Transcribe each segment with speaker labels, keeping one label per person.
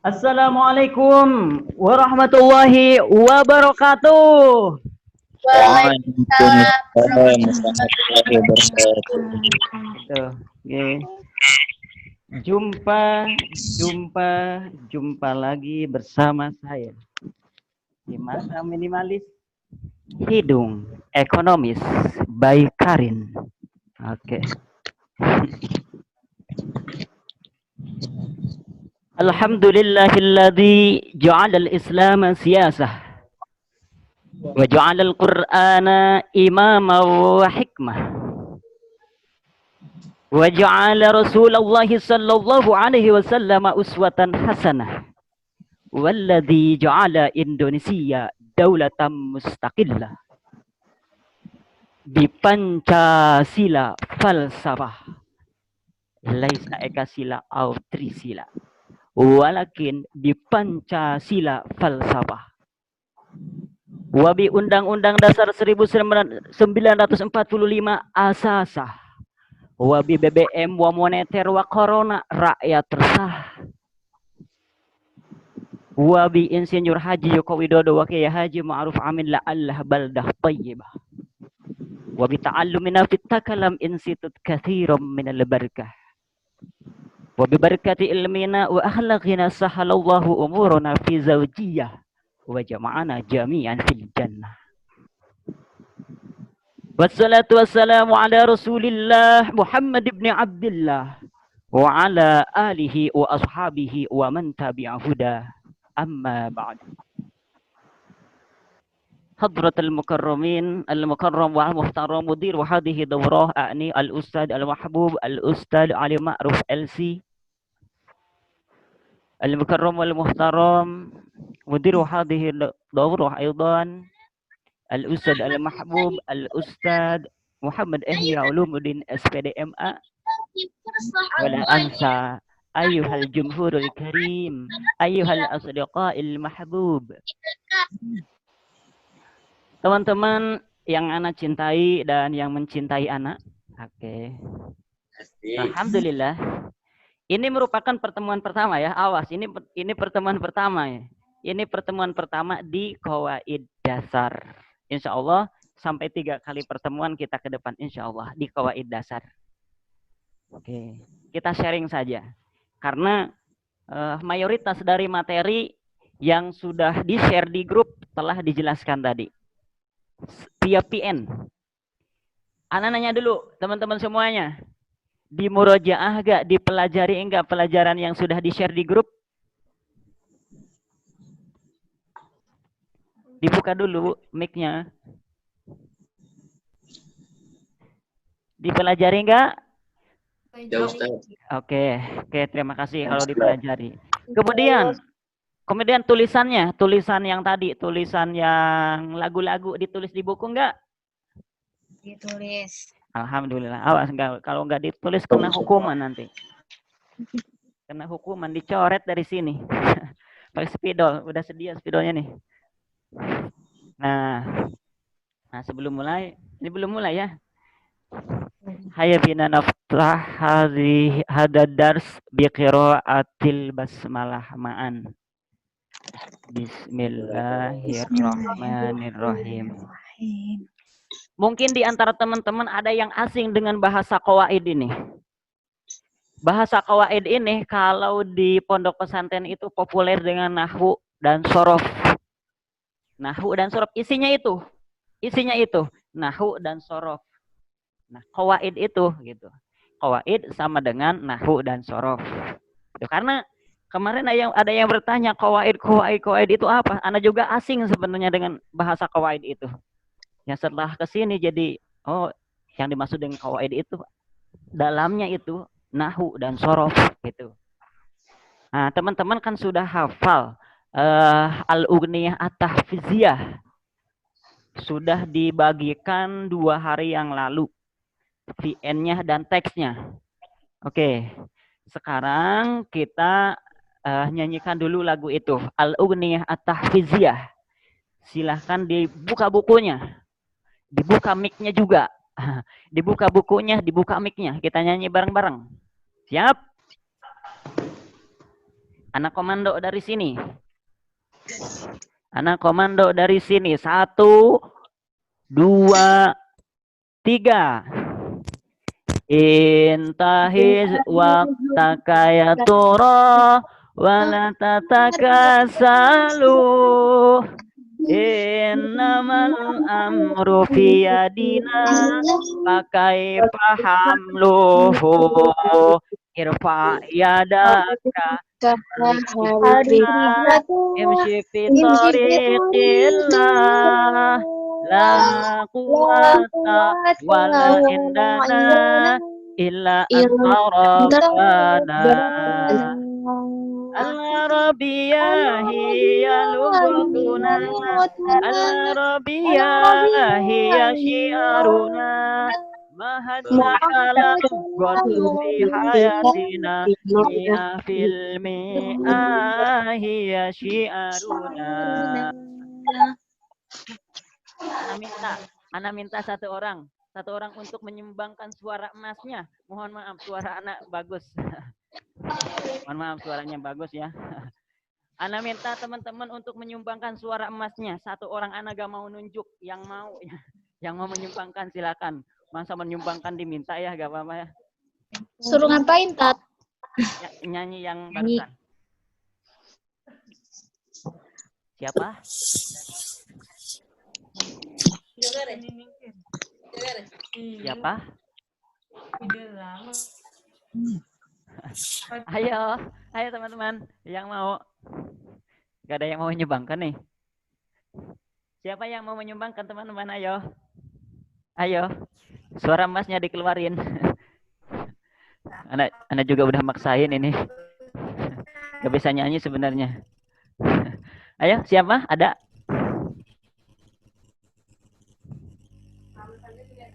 Speaker 1: Assalamualaikum warahmatullahi wabarakatuh.
Speaker 2: Waalaikumsalam
Speaker 3: Waalaikumsalam warahmatullahi
Speaker 2: warahmatullahi
Speaker 3: wabarakatuh.
Speaker 1: Tuh, oke. Jumpa, jumpa, jumpa lagi bersama saya di masa minimalis hidung ekonomis by Karin. Oke. Alhamdulillahilladzi ja'ala al-islam siyasah wa ja'ala al-qur'ana imama wa hikmah. وجعل رسول الله صلى الله عليه وسلم أسوة حسنة والذي جعل إندونيسيا دولة مستقلة ببنشاسيلا فلسفة ليس إكاسيلا أو تريسيلا ولكن ببنشاسيلا فلسفة wabi Undang-Undang Dasar 1945 asasah wabi BBM wa moneter wa corona rakyat resah wabi Insinyur Haji Joko Widodo wa Kiai Haji Ma'ruf Amin la'allah baldah tayyibah wabi ta'allumina fit takalam institut kathiram minal barakah wabi barakati ilmina wa akhlaqina sahalallahu umuruna fi zawjiyah wa jama'ana jami'an fil jannah. Wassalatu wassalamu ala Rasulillah Muhammad ibn Abdullah wa ala alihi wa ashabihi wa man tabi'a huda amma ba'd. Hadratul mukarramin al-mukarram wal muhtaram mudir wa hadhihi dawrah a'ni al-ustad al-mahbub al-ustad Ali Ma'ruf LC al-mukarram wal muhtaram mudir wa hadhihi dawrah aidan Al-Ustad Al-Mahbub Al-Ustad Muhammad Ihya Ulumuddin SPDMA wala ansa ayyuhal jumhurul karim ayyuhal asdiqail mahbub. Teman-teman yang anak cintai dan yang mencintai anak. Oke. Alhamdulillah. Ini merupakan pertemuan pertama ya. Awas, ini pertemuan pertama ya. Ini pertemuan pertama di Qawaid Dasar. Insya Allah sampai 3 kali pertemuan kita ke depan insya Allah di Qawaid Dasar. Oke, kita sharing saja. Karena mayoritas dari materi yang sudah di-share di grup telah dijelaskan tadi. Via PN. Ana nanya dulu teman-teman semuanya. Di murojaah gak? Dipelajari enggak pelajaran yang sudah di-share di grup? Dibuka dulu mic-nya. Dipelajari enggak?
Speaker 2: Ya Ustaz.
Speaker 1: Oke, terima kasih kalau dipelajari. Kemudian tulisan yang tadi, tulisan yang lagu-lagu ditulis di buku enggak?
Speaker 2: Ditulis.
Speaker 1: Alhamdulillah. Awas enggak, kalau enggak ditulis kena hukuman nanti. Kena hukuman, dicoret dari sini. Pakai spidol, udah sedia spidolnya nih. Nah, sebelum mulai, ini belum mulai ya. Hayya bina naftah hadad dars biqiraatil basmalah ma'an. Bismillahirrahmanirrahim. Mungkin di antara teman-teman ada yang asing dengan bahasa qawaid ini. Bahasa qawaid ini kalau di pondok pesantren itu populer dengan nahwu dan sorof. Nahwu dan sorof isinya itu nahwu dan sorof. Nah, qawaid itu gitu. Qawaid sama dengan nahwu dan sorof. Karena kemarin ada yang bertanya qawaid itu apa? Ana juga asing sebenarnya dengan bahasa qawaid itu. Ya setelah kesini jadi yang dimaksud dengan qawaid itu dalamnya itu nahwu dan sorof gitu. Nah, teman-teman kan sudah hafal Al-Ughniyah At-Tahfiziyah sudah dibagikan 2 hari yang lalu VN-nya dan teksnya. Oke, sekarang kita nyanyikan dulu lagu itu Al-Ughniyah At-Tahfiziyah. Silahkan dibuka bukunya, dibuka mic-nya juga, dibuka bukunya, dibuka mic-nya. Kita nyanyi bareng-bareng. Siap? Anak komando dari sini. Anak komando dari sini. 1, 2, 3. Intahiz waqtaka ya tura wala tatakasalu. Innamal amru fi yadina pakai paham luhu irfa yadaka imshi fi tariqillah la quwata wala indana illa anta rabbana. Al-Arabiyah hiya lughatuna, Al-Arabiyah hiya syiaruna, mahadana lughatun fi hayatina, mi'a fil mi'a hiya syiaruna. Ana minta satu orang untuk menyumbangkan suara emasnya. Mohon maaf, suara anak bagus. Mohon maaf, suaranya bagus ya. Ana minta teman-teman untuk menyumbangkan suara emasnya. Satu orang Ana gak mau nunjuk, yang mau menyumbangkan silakan. Masa menyumbangkan diminta ya, gak apa-apa ya.
Speaker 2: Suruh ngapain, Tat?
Speaker 1: Ya, nyanyi yang barusan. Siapa? Siapa? Ayo teman-teman yang mau. Gak ada yang mau menyumbangkan nih. Siapa yang mau menyumbangkan teman-teman? Ayo. Suara emasnya dikeluarin. Anak juga udah maksain ini. Gak bisa nyanyi sebenarnya. Ayo, siapa? Ada?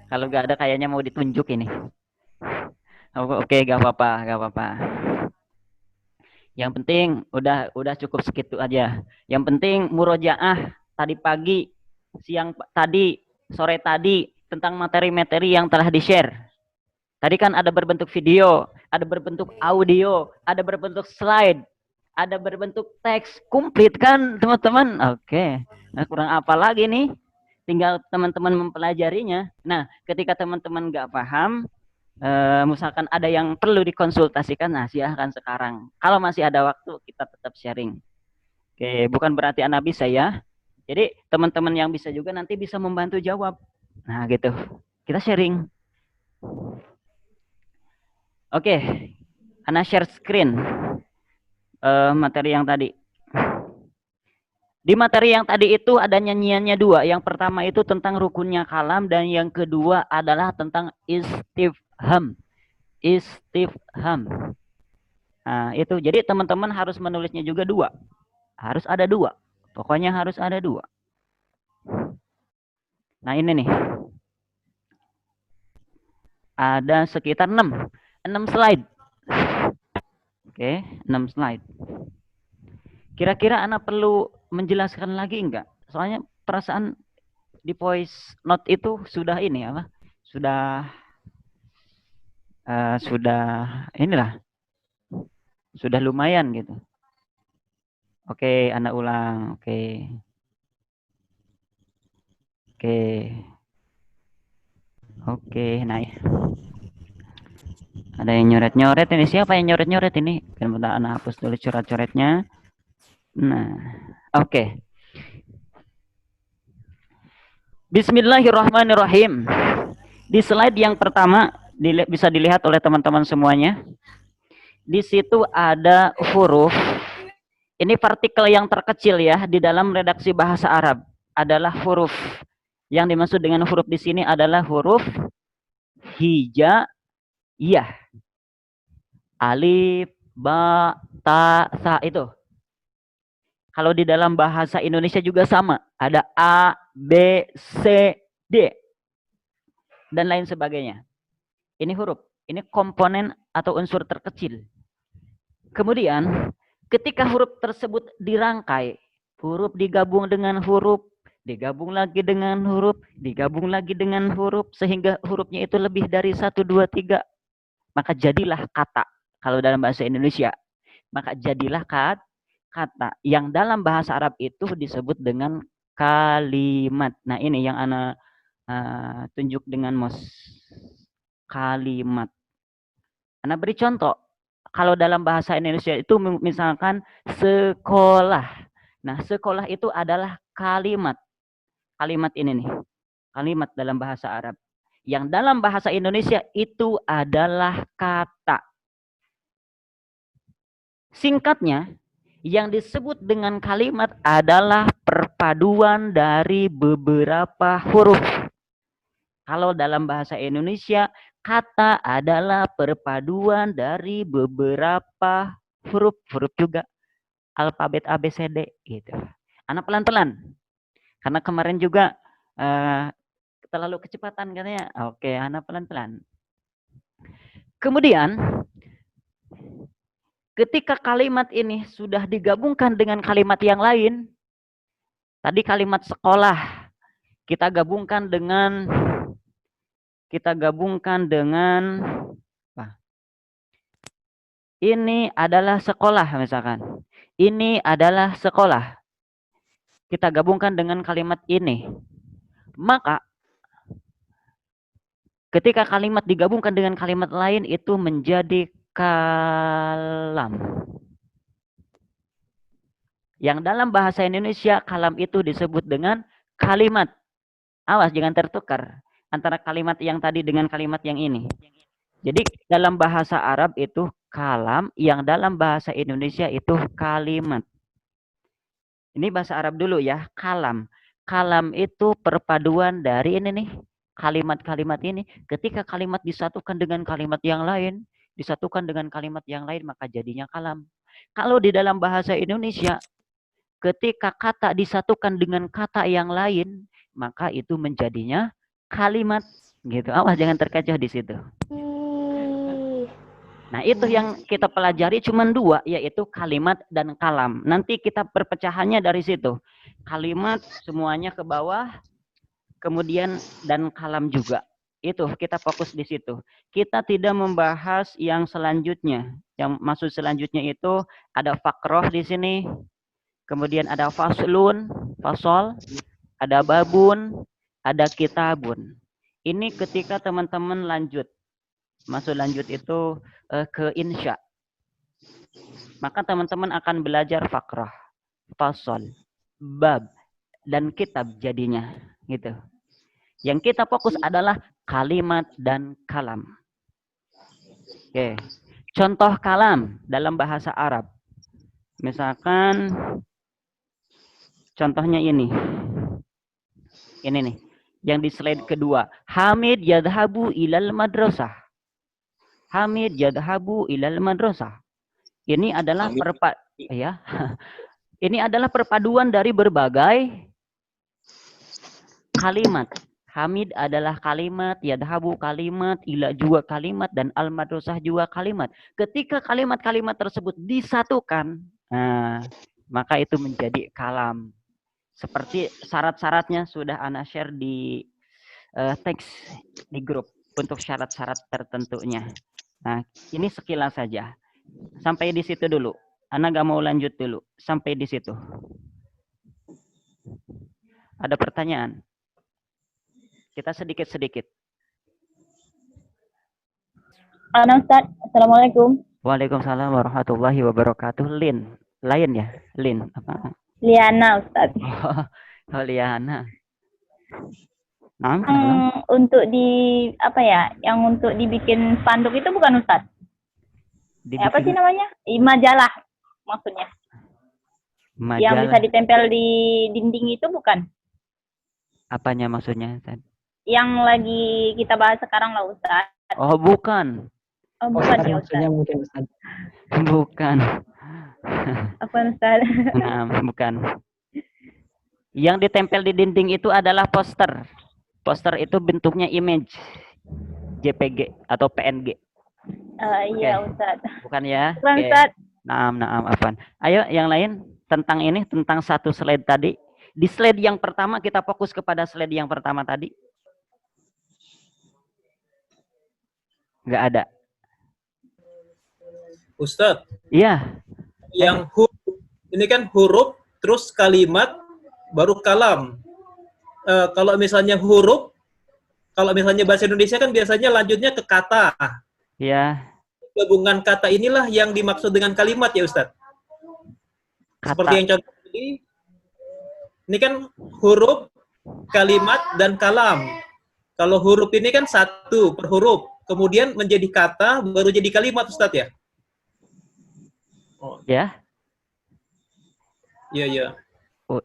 Speaker 1: Kalau gak ada kayaknya mau ditunjuk ini. Oke, gak apa-apa. Yang penting udah cukup segitu aja. Yang penting murojaah tadi pagi, siang tadi, sore tadi tentang materi-materi yang telah di-share. Tadi kan ada berbentuk video, ada berbentuk audio, ada berbentuk slide, ada berbentuk teks komplit kan teman-teman? Oke. Nah, kurang apa lagi nih? Tinggal teman-teman mempelajarinya. Nah, ketika teman-teman nggak paham, misalkan ada yang perlu dikonsultasikan, nah silahkan sekarang. Kalau masih ada waktu, kita tetap sharing. Oke, bukan berarti Anda bisa ya. Jadi teman-teman yang bisa juga nanti bisa membantu jawab. Nah gitu, kita sharing. Oke, Anda share screen materi yang tadi. Di materi yang tadi itu ada nyanyiannya 2. Yang pertama itu tentang rukunnya kalam dan yang kedua adalah tentang istifham. Nah, itu. Jadi teman-teman harus menulisnya juga 2. Harus ada 2. Pokoknya harus ada 2. Nah, ini nih. Ada sekitar 6 slide. Oke, 6 slide. Kira-kira Anak perlu menjelaskan lagi enggak? Soalnya perasaan di voice note itu sudah ini apa? Inilah. Sudah lumayan gitu. Oke, Anak ulang. Oke. Nah. Ada yang nyoret-nyoret ini. Siapa yang nyoret-nyoret ini? Bentar, Anak hapus dulu coret-coretnya. Nah, oke. Bismillahirrahmanirrahim. Di slide yang pertama bisa dilihat oleh teman-teman semuanya. Di situ ada huruf. Ini partikel yang terkecil ya di dalam redaksi bahasa Arab adalah huruf. Yang dimaksud dengan huruf di sini adalah huruf hijaiyah. Alif, ba, ta, sa itu. Kalau di dalam bahasa Indonesia juga sama. Ada A, B, C, D. Dan lain sebagainya. Ini huruf. Ini komponen atau unsur terkecil. Kemudian, ketika huruf tersebut dirangkai, huruf digabung dengan huruf, digabung lagi dengan huruf, digabung lagi dengan huruf, sehingga hurufnya itu lebih dari 1, 2, 3. Maka jadilah kata. Kalau dalam bahasa Indonesia. maka jadilah kata yang dalam bahasa Arab itu disebut dengan kalimat. Nah, ini yang ana tunjuk dengan mos kalimat. Ana beri contoh. Kalau dalam bahasa Indonesia itu misalkan sekolah. Nah, sekolah itu adalah kalimat. Kalimat ini nih. Kalimat dalam bahasa Arab. Yang dalam bahasa Indonesia itu adalah kata. Singkatnya, yang disebut dengan kalimat adalah perpaduan dari beberapa huruf. Kalau dalam bahasa Indonesia, kata adalah perpaduan dari beberapa huruf. Huruf juga alfabet ABCD gitu. Anak pelan-pelan. Karena kemarin juga terlalu kecepatan katanya. Oke, anak pelan-pelan. Kemudian ketika kalimat ini sudah digabungkan dengan kalimat yang lain, tadi kalimat sekolah kita gabungkan dengan ini adalah sekolah misalkan. Ini adalah sekolah. Kita gabungkan dengan kalimat ini. Maka ketika kalimat digabungkan dengan kalimat lain itu menjadi kalam. Yang dalam bahasa Indonesia kalam itu disebut dengan kalimat. Awas jangan tertukar antara kalimat yang tadi dengan kalimat yang ini. Jadi dalam bahasa Arab itu kalam, yang dalam bahasa Indonesia itu kalimat. Ini bahasa Arab dulu ya, kalam. Kalam itu perpaduan dari ini nih, kalimat-kalimat ini. Ketika kalimat disatukan dengan kalimat yang lain, maka jadinya kalam. Kalau di dalam bahasa Indonesia, ketika kata disatukan dengan kata yang lain, maka itu menjadinya kalimat. Gitu. Awas jangan terkecoh di situ. Nah, itu yang kita pelajari cuma dua, yaitu kalimat dan kalam. Nanti kita perpecahannya dari situ. Kalimat semuanya ke bawah, kemudian dan kalam juga. Itu kita fokus di situ. Kita tidak membahas yang selanjutnya. Yang maksud selanjutnya itu ada fakroh di sini. Kemudian ada faslun, fasol, ada babun, ada kitabun. Ini ketika teman-teman lanjut. Masuk lanjut itu ke insya. Maka teman-teman akan belajar fakrah, fasol, bab, dan kitab jadinya. Gitu. Yang kita fokus adalah kalimat dan kalam. Oke. Contoh kalam dalam bahasa Arab. Misalkan contohnya ini. Ini nih. Yang di slide kedua. Hamid yadhabu ilal madrasah. Hamid yadhabu ilal madrasah. Ini adalah Ini adalah perpaduan dari berbagai kalimat. Hamid adalah kalimat, yadhabu kalimat, ila juga kalimat, dan al-madrasah juga kalimat. Ketika kalimat-kalimat tersebut disatukan, maka itu menjadi kalam. Seperti syarat-syaratnya sudah Ana share di teks di grup untuk syarat-syarat tertentunya. Nah, ini sekilas saja. Sampai di situ dulu. Ana gak mau lanjut dulu. Sampai di situ. Ada pertanyaan? Kita sedikit-sedikit.
Speaker 2: Halo Ustaz, Assalamualaikum.
Speaker 1: Waalaikumsalam warahmatullahi wabarakatuh. Lin. Lain ya? Lin. Apa?
Speaker 2: Liana Ustaz.
Speaker 1: Oh, Liana. Nah,
Speaker 2: untuk yang untuk dibikin spanduk itu bukan Ustaz? Apa sih namanya? Majalah maksudnya. Majalah. Yang bisa ditempel di dinding itu bukan?
Speaker 1: Apanya maksudnya?
Speaker 2: Yang lagi kita bahas sekarang lah Ustaz.
Speaker 1: Oh, bukan.
Speaker 2: Oh, bukan ya Ustaz.
Speaker 3: Mungkin Ustaz.
Speaker 1: Bukan.
Speaker 2: Apa Ustaz?
Speaker 1: Nah, bukan. Yang ditempel di dinding itu adalah poster. Poster itu bentuknya image. JPG atau PNG.
Speaker 2: Iya Ustaz.
Speaker 1: Bukan ya?
Speaker 2: Bukan Ustaz.
Speaker 1: Naam, afan. Ayo yang lain tentang ini, tentang satu slide tadi. Di slide yang pertama kita fokus kepada slide yang pertama tadi. Nggak ada.
Speaker 4: Ustadz.
Speaker 1: Iya.
Speaker 3: yang huruf. Ini kan huruf, terus kalimat, baru kalam. Kalau misalnya huruf, kalau misalnya bahasa Indonesia kan biasanya lanjutnya ke kata.
Speaker 1: Ya.
Speaker 3: Gabungan kata inilah yang dimaksud dengan kalimat ya Ustadz. Seperti yang contoh ini kan huruf, kalimat, dan kalam. Kalau huruf ini kan satu per huruf, kemudian menjadi kata, baru jadi kalimat Ustadz ya?
Speaker 1: Oh. Ya?
Speaker 3: Iya, iya.
Speaker 1: Oh,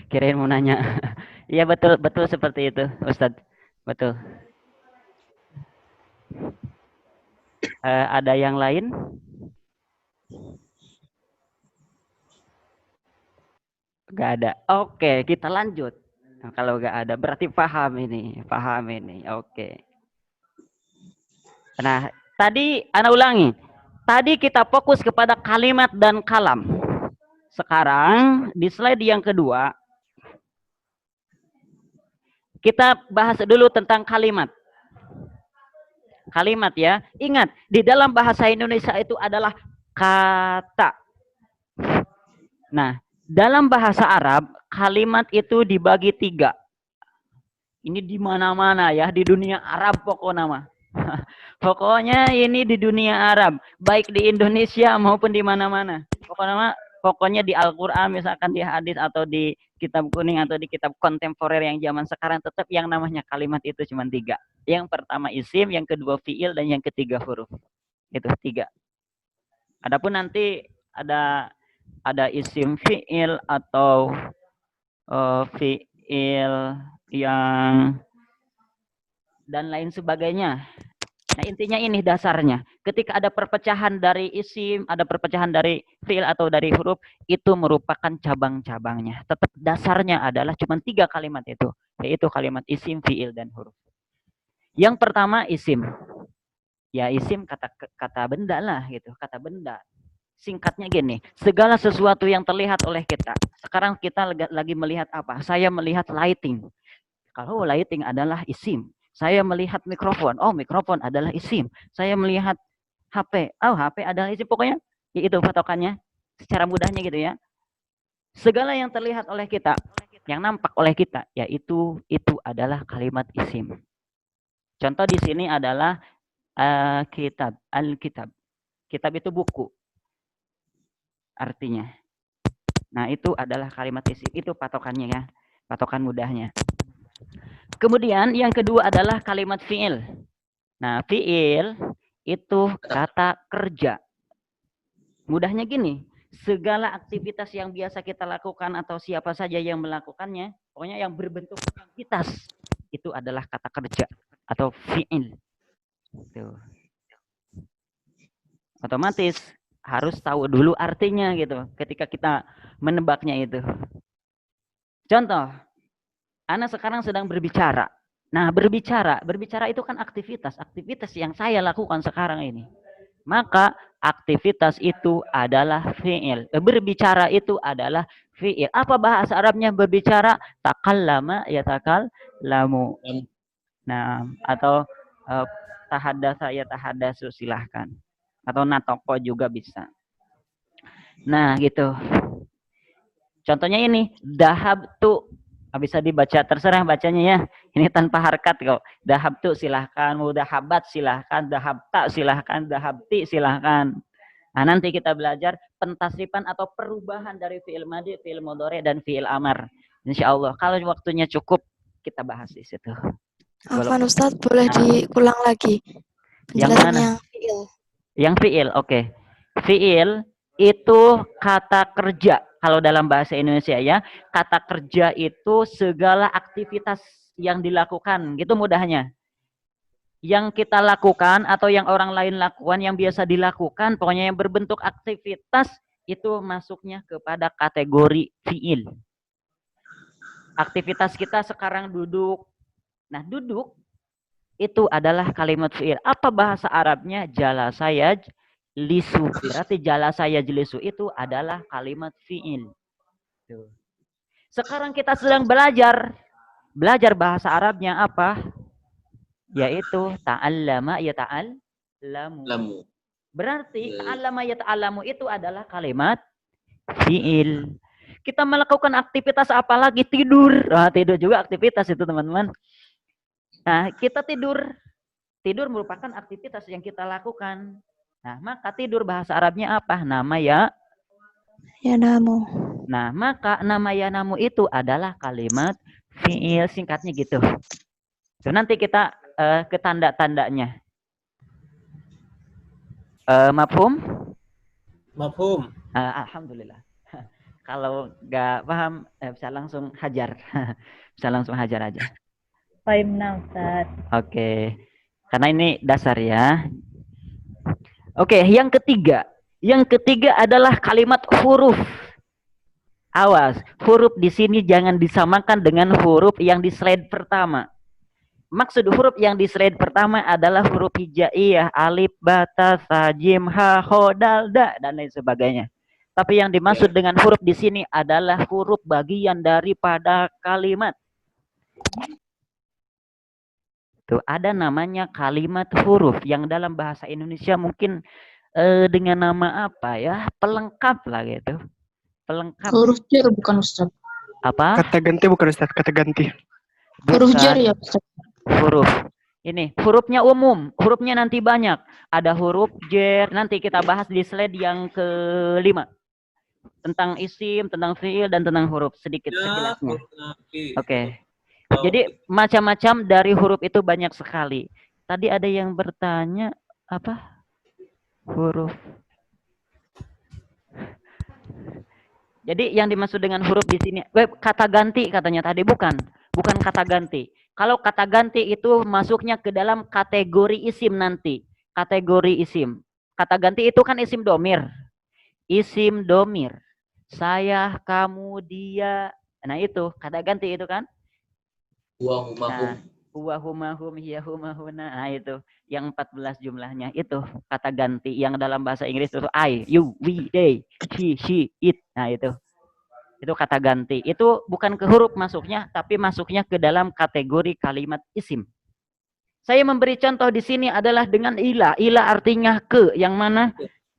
Speaker 1: kirain mau nanya. Iya betul, betul seperti itu Ustadz. Betul. Ada yang lain? Gak ada. Oke, kita lanjut. Nah, kalau gak ada, berarti paham ini. Paham ini. Oke. Nah, tadi Ana ulangi. Tadi kita fokus kepada kalimat dan kalam. Sekarang, di slide yang kedua, kita bahas dulu tentang kalimat. Kalimat ya. Ingat, di dalam bahasa Indonesia itu adalah kata. Nah, dalam bahasa Arab, kalimat itu dibagi 3. Ini di mana-mana ya, di dunia Arab pokoknya mah. Pokoknya ini di dunia Arab, baik di Indonesia maupun di mana-mana. Pokoknya di Al-Qur'an, misalkan di hadis atau di kitab kuning atau di kitab kontemporer yang zaman sekarang, tetap yang namanya kalimat itu cuma 3. Yang pertama isim, yang kedua fiil, dan yang ketiga huruf. Itu 3. Adapun nanti ada isim fiil atau fiil yang dan lain sebagainya. Nah, intinya ini dasarnya. Ketika ada perpecahan dari isim, ada perpecahan dari fiil atau dari huruf, itu merupakan cabang-cabangnya. Tetap dasarnya adalah cuma 3 kalimat itu, yaitu kalimat isim, fiil, dan huruf. Yang pertama isim. Ya, isim kata benda lah gitu, kata benda. Singkatnya gini, segala sesuatu yang terlihat oleh kita. Sekarang kita lagi melihat apa? Saya melihat lighting. Kalau lighting adalah isim. Saya melihat mikrofon. Oh, mikrofon adalah isim. Saya melihat HP. Oh, HP adalah isim. Pokoknya itu patokannya. Secara mudahnya gitu ya. Segala yang terlihat oleh kita, yang nampak oleh kita, yaitu itu adalah kalimat isim. Contoh di sini adalah kitab, Alkitab. Kitab itu buku. Artinya. Nah, itu adalah kalimat isim. Itu patokannya ya. Patokan mudahnya. Kemudian yang kedua adalah kalimat fiil. Nah, fiil itu kata kerja. Mudahnya gini, segala aktivitas yang biasa kita lakukan atau siapa saja yang melakukannya, pokoknya yang berbentuk aktivitas, itu adalah kata kerja atau fiil. Tuh. Otomatis harus tahu dulu artinya gitu ketika kita menebaknya itu. Contoh, Ana sekarang sedang berbicara. Nah, berbicara itu kan aktivitas yang saya lakukan sekarang ini. Maka aktivitas itu adalah fi'il. Berbicara itu adalah fi'il. Apa bahasa Arabnya berbicara? Takallama yatakallamu. Nah, atau tahaddatsa yatahaddatsu, silahkan. Atau natoko juga bisa. Nah, gitu. Contohnya ini, dahabtu. Bisa dibaca, terserah bacanya ya. Ini tanpa harkat kok. Dahabtu silahkan, mudahabat silahkan, dahabta silahkan, dahabti silahkan. Nah, nanti kita belajar pentasrifan atau perubahan dari fi'il madhi, fi'il mudhari, dan fi'il amar. Insya Allah, kalau waktunya cukup, kita bahas di situ.
Speaker 4: Afwan Ustadz, boleh diulang lagi penjelasan yang fi'il.
Speaker 1: Yang fi'il, oke. Fi'il itu kata kerja. Kalau dalam bahasa Indonesia ya, kata kerja itu segala aktivitas yang dilakukan, gitu mudahnya. Yang kita lakukan atau yang orang lain lakukan, yang biasa dilakukan, pokoknya yang berbentuk aktivitas, itu masuknya kepada kategori fi'il. Aktivitas kita sekarang duduk. Nah, duduk itu adalah kalimat fi'il. Apa bahasa Arabnya? Jalasa yajlisu. Berarti jalasa yajlisu itu adalah kalimat fi'il. Sekarang kita sedang belajar bahasa Arabnya apa? Yaitu ta'allama ya ta'allamu. Berarti ta'allama yata'allamu itu adalah kalimat fi'il. Kita melakukan aktivitas apa lagi? Tidur. Nah, tidur juga aktivitas itu, teman-teman. Nah, kita tidur. Tidur merupakan aktivitas yang kita lakukan. Nah, maka tidur bahasa Arabnya apa? Nama
Speaker 4: Yanamu.
Speaker 1: Nah, maka nama yanamu itu adalah kalimat fi'il, singkatnya gitu. So, nanti kita ke tanda-tandanya. Mafhum?
Speaker 3: Mafhum.
Speaker 1: Alhamdulillah. Kalau nggak paham, bisa langsung hajar. Bisa langsung hajar aja.
Speaker 2: Paham now, Ustaz.
Speaker 1: Oke. Karena ini dasar ya. Oke, yang ketiga. Yang ketiga adalah kalimat huruf. Awas, huruf di sini jangan disamakan dengan huruf yang di slide pertama. Maksud huruf yang di slide pertama adalah huruf hijaiyah, alif, ba, ta, sa, jim, ha, ho, dal, da, dan lain sebagainya. Tapi yang dimaksud dengan huruf di sini adalah huruf bagian daripada kalimat. Tuh, ada namanya kalimat huruf yang dalam bahasa Indonesia mungkin dengan nama apa ya? Pelengkap lah gitu. Pelengkap.
Speaker 5: Huruf jar bukan Ustaz.
Speaker 1: Apa?
Speaker 6: Kata ganti bukan Ustaz, kata ganti.
Speaker 5: Huruf jar ya Ustaz.
Speaker 1: Huruf. Ini hurufnya umum, hurufnya nanti banyak. Ada huruf jar, nanti kita bahas di slide yang kelima. Tentang isim, tentang fiil, dan tentang huruf. Sedikit sejelasnya. Oke. Jadi macam-macam dari huruf itu banyak sekali. Tadi ada yang bertanya apa? Huruf. Jadi yang dimaksud dengan huruf di sini, kata ganti katanya tadi, bukan kata ganti. Kalau kata ganti itu masuknya ke dalam kategori isim nanti. Kategori isim. Kata ganti itu kan isim domir. Isim domir. Saya, kamu, dia. Nah itu kata ganti itu kan. Huwa, huma, hum, hiya, huma, huna. Nah itu yang 14 jumlahnya itu kata ganti yang dalam bahasa Inggris itu I, you, we, they, she, it. Nah itu kata ganti. Itu bukan ke huruf masuknya, tapi masuknya ke dalam kategori kalimat isim. Saya memberi contoh di sini adalah dengan ila. Ila artinya ke, yang mana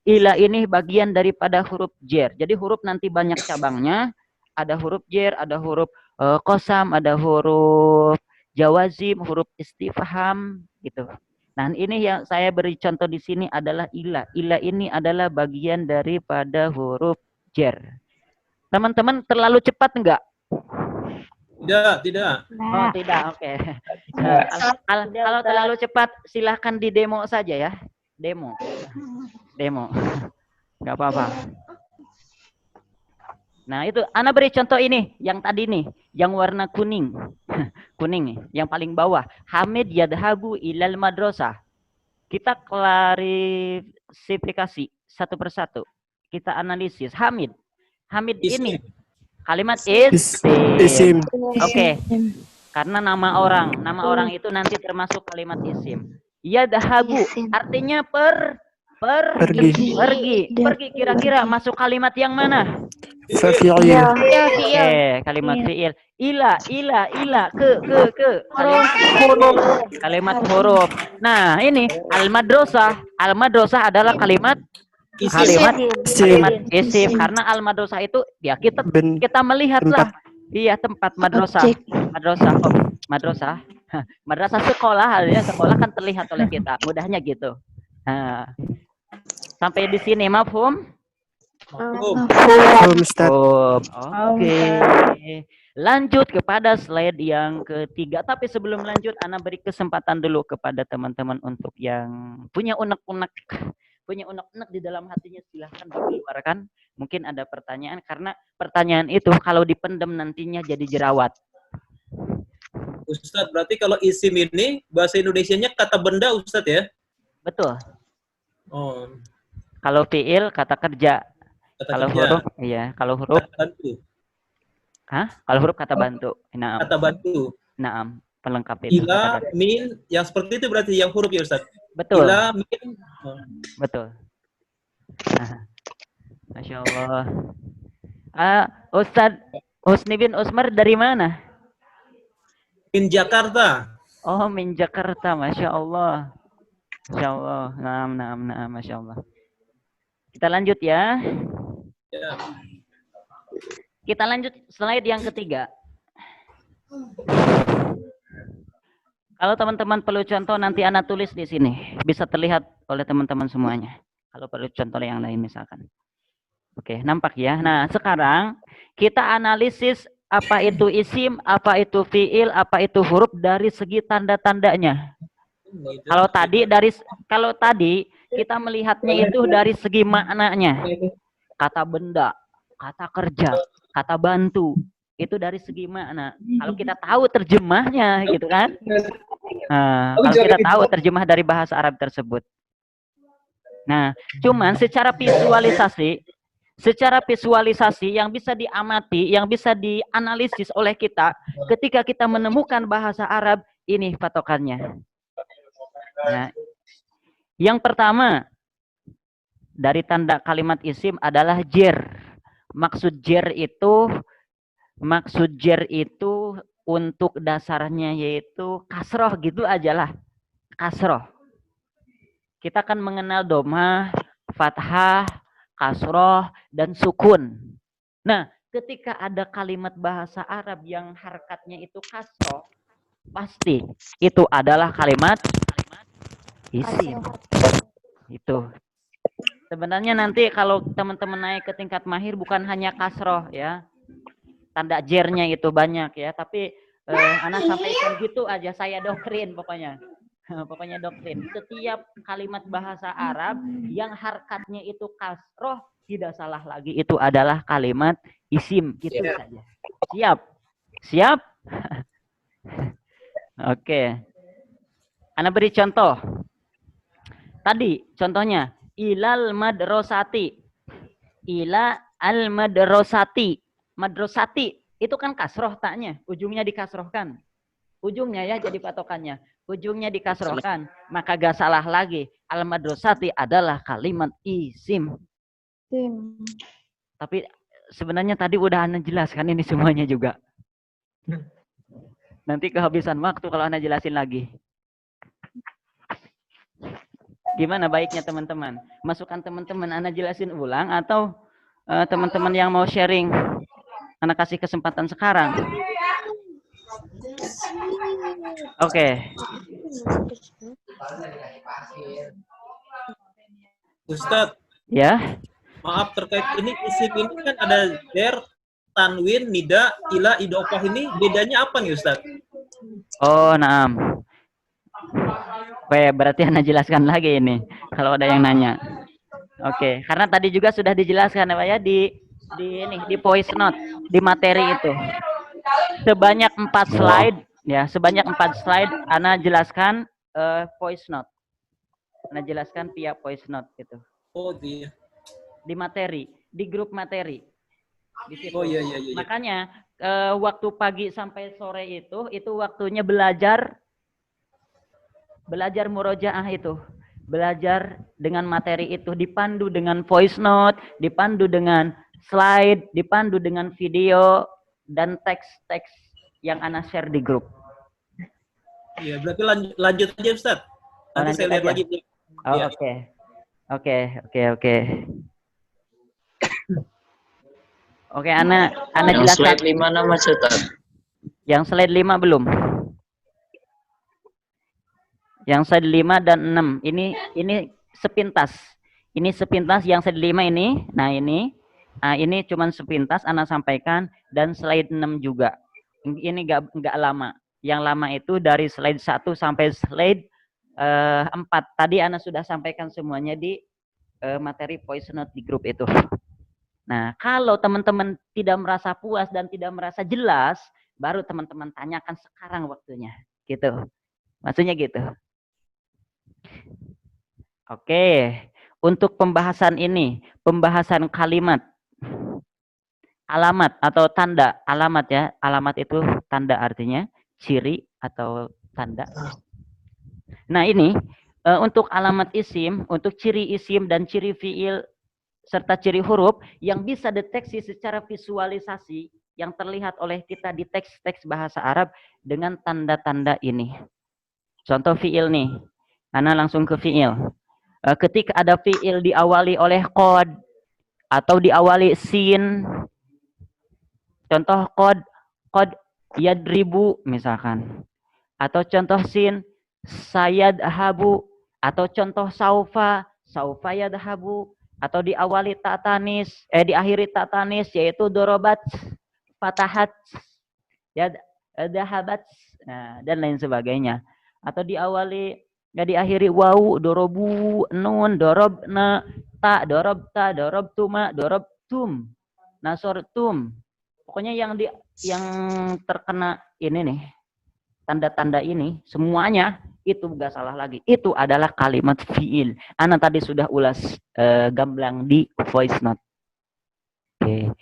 Speaker 1: ila ini bagian daripada huruf jar. Jadi huruf nanti banyak cabangnya. Ada huruf jar, ada huruf qasam, ada huruf jawazim, huruf istifham gitu. Nah, ini yang saya beri contoh di sini adalah ila. Ila ini adalah bagian daripada huruf jar. Teman-teman terlalu cepat enggak?
Speaker 3: Tidak.
Speaker 1: Oh, tidak. Oke. Kalau terlalu cepat silahkan di demo saja ya. Demo. Enggak apa-apa. Nah, itu Ana beri contoh ini, yang tadi nih, yang warna kuning. Kuning nih, yang paling bawah. Hamid yadhabu ilal madrasah. Kita klarifikasi satu persatu. Kita analisis. Hamid ini kalimat isim. Oke. Karena nama orang itu nanti termasuk kalimat isim. Yadhabu artinya pergi. Kira-kira masuk kalimat yang mana?
Speaker 6: Fi'il.
Speaker 1: Kalimat fi'il. Ila ke kalimat huruf. Nah, ini al-madrasah adalah kalimat isim karena al-madrasah itu ya kita melihatlah tempat madrasah. Madrasah sekolah, sekolah kan terlihat oleh kita, mudahnya gitu. Nah, sampai di sini mafhum? Oke. Lanjut kepada slide yang ketiga. Tapi sebelum lanjut, Ana beri kesempatan dulu kepada teman-teman untuk yang punya unek-unek di dalam hatinya, silahkan dikeluarkan. Mungkin ada pertanyaan, karena pertanyaan itu kalau dipendam nantinya jadi jerawat.
Speaker 3: Ustadz, berarti kalau isim ini bahasa Indonesianya kata benda, Ustadz ya?
Speaker 1: Betul.
Speaker 3: Oh.
Speaker 1: Kalau fi'il kata kerja. Kalau huruf, kalau huruf
Speaker 3: kata bantu.
Speaker 1: Kalau huruf kata bantu. Naam.
Speaker 3: Kata bantu.
Speaker 1: Naam, pelengkap itu.
Speaker 3: Ila, min, yang seperti itu berarti yang huruf ya Ustaz?
Speaker 1: Betul.
Speaker 3: Ila, min.
Speaker 1: Betul. Masya Allah. Ustadz Husni bin Usmar dari mana?
Speaker 3: Min Jakarta.
Speaker 1: Oh, min Jakarta, Masya Allah. Masya Allah. Naam. Masya Allah. Kita lanjut ya.
Speaker 3: Ya.
Speaker 1: Kita lanjut slide yang ketiga. Kalau teman-teman perlu contoh nanti Ana tulis di sini. Bisa terlihat oleh teman-teman semuanya. Kalau perlu contoh yang lain misalkan. Oke, nampak ya. Nah, sekarang kita analisis apa itu isim, apa itu fiil, apa itu huruf dari segi tanda-tandanya. Kalau tadi kita melihatnya itu dari segi maknanya. Kata benda, kata kerja, kata bantu. Itu dari segi makna. Kalau kita tahu terjemahnya gitu kan. Nah, kalau kita tahu terjemah dari bahasa Arab tersebut. Nah, cuman secara visualisasi yang bisa diamati, yang bisa dianalisis oleh kita ketika kita menemukan bahasa Arab, ini patokannya. Nah, yang pertama dari tanda kalimat isim adalah jer. Maksud jer itu untuk dasarnya yaitu kasroh gitu ajalah. Kasroh. Kita kan mengenal domah, fathah, kasroh, dan sukun. Nah, ketika ada kalimat bahasa Arab yang harkatnya itu kasroh, pasti itu adalah kalimat isim. Itu. Sebenarnya nanti kalau teman-teman naik ke tingkat mahir bukan hanya kasroh ya. Tanda jernya itu banyak ya, tapi Ana sampaikan gitu aja, saya doktrin pokoknya. Pokoknya doktrin. Setiap kalimat bahasa Arab yang harkatnya itu kasroh, tidak salah lagi itu adalah kalimat isim. Itu saja. Siap? Oke. Ana beri contoh. Tadi contohnya ilal madrasati. Ila al madrasati. Madrasati itu kan kasroh taknya, ujungnya dikasrohkan. Ujungnya ya jadi patokannya. Ujungnya dikasrohkan, maka gak salah lagi. Al madrasati adalah kalimat isim. Tapi sebenarnya tadi udah Ana jelaskan ini semuanya juga. Nanti kehabisan waktu kalau Ana jelasin lagi. Gimana baiknya teman-teman? Masukan teman-teman Ana jelasin ulang atau teman-teman yang mau sharing? Ana kasih kesempatan sekarang. Oke.
Speaker 3: Ustadz.
Speaker 1: Ya.
Speaker 3: Maaf terkait ini isim ini kan ada der, tanwin, nida, ila, idofah ini bedanya apa nih Ustadz?
Speaker 1: Oh, naam. Oke, berarti Ana jelaskan lagi ini kalau ada yang nanya. Oke, karena tadi juga sudah dijelaskan ya di voice note, di materi itu. Sebanyak 4 slide ya, sebanyak 4 slide Ana jelaskan voice note. Ana jelaskan via voice note gitu.
Speaker 3: Oh, iya.
Speaker 1: Di materi, di grup materi. Di situ.
Speaker 3: Oh iya.
Speaker 1: Makanya waktu pagi sampai sore itu waktunya belajar murojaah itu. Belajar dengan materi itu, dipandu dengan voice note, dipandu dengan slide, dipandu dengan video dan teks-teks yang Ana share di grup.
Speaker 3: Iya, berarti lanjut aja Ustaz. Nanti saya lihat lagi.
Speaker 1: Oh, ya. Oke. Oke, Ana
Speaker 7: yang
Speaker 1: jelaskan.
Speaker 7: Slide 5 nama Ustaz.
Speaker 1: Yang slide 5 belum? Yang slide 5 dan 6. Ini sepintas. Ini sepintas yang slide 5 ini. Nah, ini cuman sepintas Ana sampaikan dan slide 6 juga. Ini enggak lama. Yang lama itu dari slide 1 sampai slide 4. Tadi Ana sudah sampaikan semuanya di materi voice note di grup itu. Nah, kalau teman-teman tidak merasa puas dan tidak merasa jelas, baru teman-teman tanyakan sekarang waktunya. Gitu. Maksudnya gitu. Oke. Untuk pembahasan ini, pembahasan kalimat, alamat atau tanda. Alamat ya, alamat itu tanda artinya, ciri atau tanda. Nah ini, untuk alamat isim, untuk ciri isim dan ciri fiil, serta ciri huruf yang bisa deteksi secara visualisasi yang terlihat oleh kita di teks-teks bahasa Arab dengan tanda-tanda ini. Contoh fiil nih. Ana langsung ke fiil. Ketika ada fiil diawali oleh qad atau diawali sin, contoh qad yadribu misalkan, atau contoh sin sayadhabu, atau contoh saufa yadhabu, atau diawali tatanis, diakhiri tatanis yaitu dorobat, fatahat, dahabat, nah, dan lain sebagainya. Atau diawali diakhiri wawu, dorobu, nun, dorobna, ta, dorobta, dorobtuma, dorobtum, nasortum. Pokoknya yang terkena ini nih, tanda-tanda ini semuanya itu gak salah lagi. Itu adalah kalimat fiil. Ana tadi sudah ulas gamblang di voice note. Oke.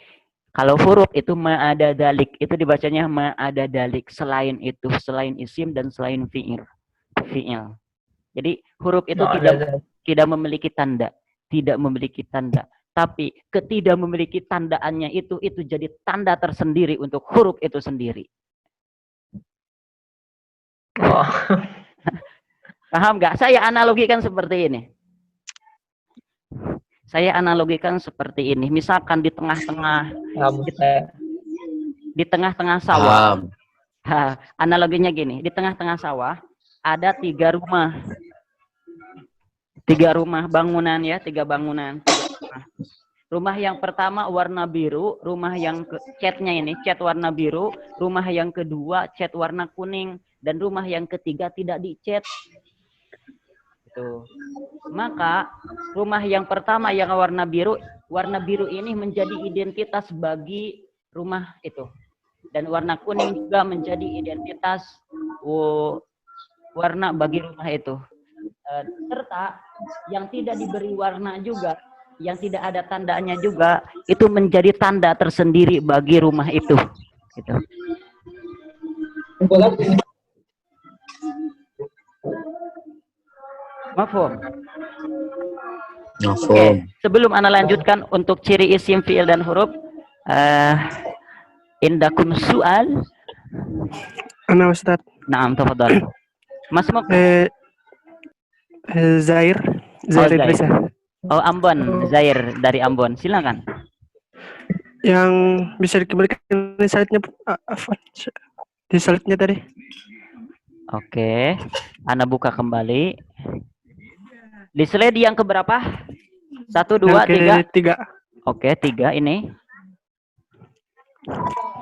Speaker 1: Kalau huruf itu ma'ada dalik, itu dibacanya ma'ada dalik. Selain itu, selain isim dan selain fiil. Jadi huruf itu tidak memiliki tanda, tidak memiliki tanda. Tapi ketidak memiliki tandaannya itu jadi tanda tersendiri untuk huruf itu sendiri.
Speaker 7: Oh.
Speaker 1: Paham nggak? Saya analogikan seperti ini. Misalkan di tengah-tengah sawah. Analoginya gini, di tengah-tengah sawah ada 3 rumah. 3 rumah bangunan ya, 3 bangunan. Rumah yang pertama warna biru, rumah yang catnya ini cat warna biru, rumah yang kedua cat warna kuning, dan rumah yang ketiga tidak dicat. Tuh. Maka rumah yang pertama yang warna biru ini menjadi identitas bagi rumah itu. Dan warna kuning juga menjadi identitas warna bagi rumah itu. Serta yang tidak diberi warna juga, yang tidak ada tandanya juga, itu menjadi tanda tersendiri bagi rumah itu. Gitu. Mafhum? Oke. Sebelum Ana lanjutkan untuk ciri isim, fiil, dan huruf, indakum soal?
Speaker 6: Ana Ustaz.
Speaker 1: Naam, tafadhal. Mas
Speaker 6: Zair Idrisa.
Speaker 1: Oh, Ambon, Zair dari Ambon. Silakan.
Speaker 6: Yang bisa dikembalikan di slide-nya, di slide-nya tadi.
Speaker 1: Oke, Ana buka kembali. Di slide yang keberapa? 1, 2, 3. Oke, 3 ini.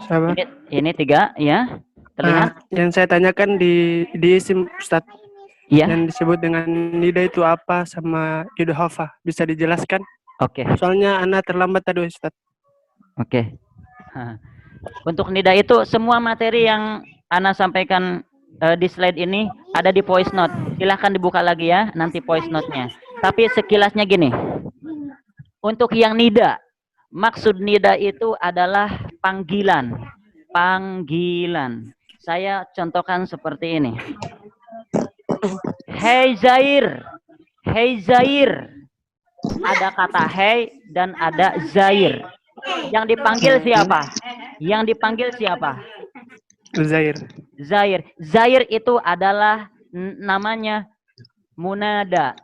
Speaker 6: Sama.
Speaker 1: Ini 3 ya. Terlihat?
Speaker 6: Yang saya tanyakan di isim Ustaz.
Speaker 1: Iya.
Speaker 6: Yang disebut dengan nida itu apa sama idhofa, bisa dijelaskan?
Speaker 1: Oke.
Speaker 6: Soalnya Ana terlambat tadi Ustaz.
Speaker 1: Oke. Untuk nida itu semua materi yang Ana sampaikan di slide ini ada di voice note. Silahkan dibuka lagi ya, nanti voice note-nya. Tapi sekilasnya gini. Untuk yang nida, maksud nida itu adalah panggilan. Panggilan. Saya contohkan seperti ini. Hei Zair. Hei Zair. Ada kata hei dan ada Zair. Yang dipanggil siapa? Yang dipanggil siapa?
Speaker 6: Zair.
Speaker 1: Zair itu adalah namanya munada.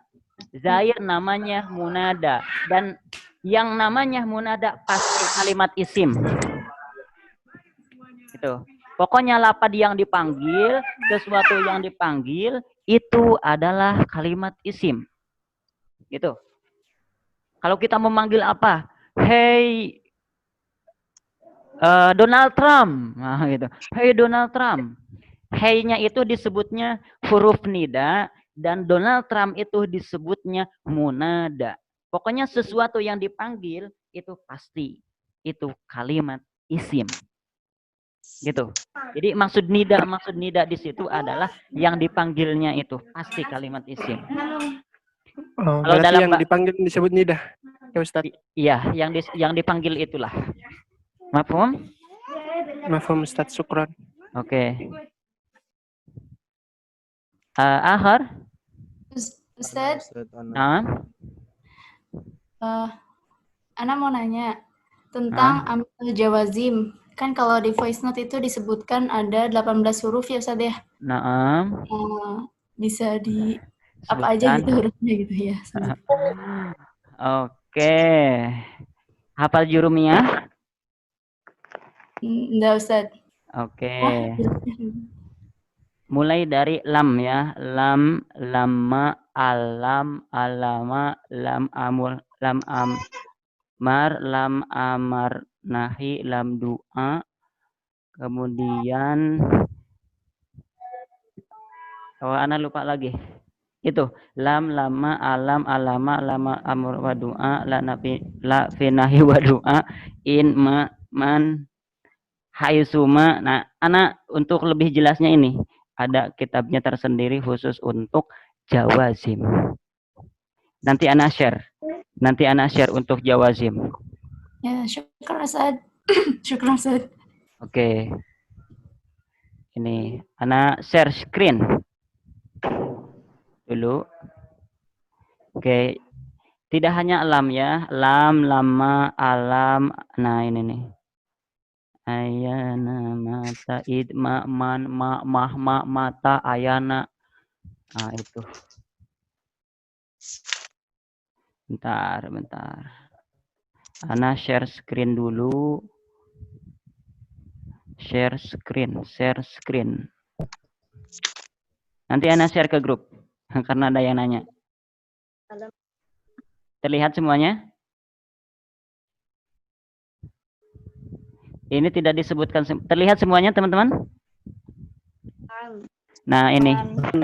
Speaker 1: Zair namanya munada. Dan yang namanya munada pasti kalimat isim. Itu. Pokoknya lapad yang dipanggil, sesuatu yang dipanggil, itu adalah kalimat isim. Gitu. Kalau kita memanggil apa? Hey Donald Trump. Nah, gitu. Hey Donald Trump. Hey-nya itu disebutnya huruf nida dan Donald Trump itu disebutnya munada. Pokoknya sesuatu yang dipanggil itu pasti itu kalimat isim. Gitu. Jadi maksud nida di situ adalah yang dipanggilnya itu pasti kalimat isim.
Speaker 6: Oh,
Speaker 1: kalau dalam
Speaker 6: yang dipanggil disebut nida, ya Ustaz?
Speaker 1: Iya, yang dipanggil itulah. Mafhum?
Speaker 6: Mafhum Ustaz, syukran.
Speaker 1: Oke. Akhir?
Speaker 8: Ustaz? Ana mau nanya tentang amil jawazim. Kan kalau di voice note itu disebutkan ada 18 huruf ya Ustaz ya?
Speaker 1: Naam.
Speaker 8: Bisa Apa aja
Speaker 1: Sebutkan.
Speaker 8: gitu hurufnya gitu ya.
Speaker 1: Oke. Hafal jurumiyah?
Speaker 8: Enggak, Ustaz.
Speaker 1: Oke.
Speaker 8: Hurufnya.
Speaker 1: Mulai dari lam ya. Lam, lama, alam, alama, lam amur, lam amar, lam amar nahi, lam doa. Kemudian ana lupa lagi. Itu lam, lama, alam, alama, lama amur wa doa, la nafi, la finahi wa doa, in ma man haisuma. Nah, anak untuk lebih jelasnya ini ada kitabnya tersendiri khusus untuk jawazim. Nanti anak share untuk jawazim.
Speaker 8: Ya, syukur Ustaz. Syukur Ustaz.
Speaker 1: Oke. Ini anak share screen dulu. Oke. Tidak hanya lam ya, lam, lama, alam. Nah, ini nih. Ayana mata idma man ma mah ma mata ayana. Nah, itu. Bentar. Ana share screen dulu. Share screen. Nanti Ana share ke grup karena ada yang nanya. Terlihat semuanya? Ini tidak disebutkan. Terlihat semuanya, teman-teman? Nah, ini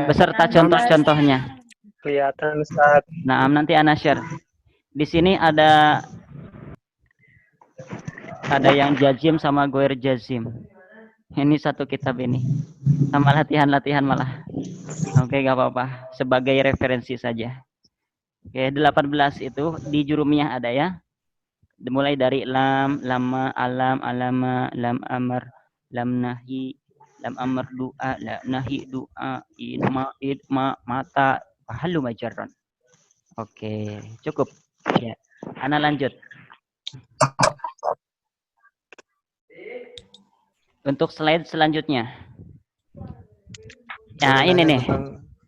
Speaker 1: beserta contoh-contohnya.
Speaker 6: Kelihatan, Ustaz.
Speaker 1: Nah, nanti Ana share. Di sini ada yang jazim sama goer jazim. Ini satu kitab ini. Sama latihan-latihan malah. Oke, gak apa-apa. Sebagai referensi saja. Oke, 18 itu di jurumiyah ada ya. Dimulai dari lam, lama, alam, alama, lam amar, lam nahi, lam amar doa, la nahi doa, idma, mata, halu majarron. Oke, cukup. Ya. Ana lanjut. Untuk slide selanjutnya. Nah, ini nih.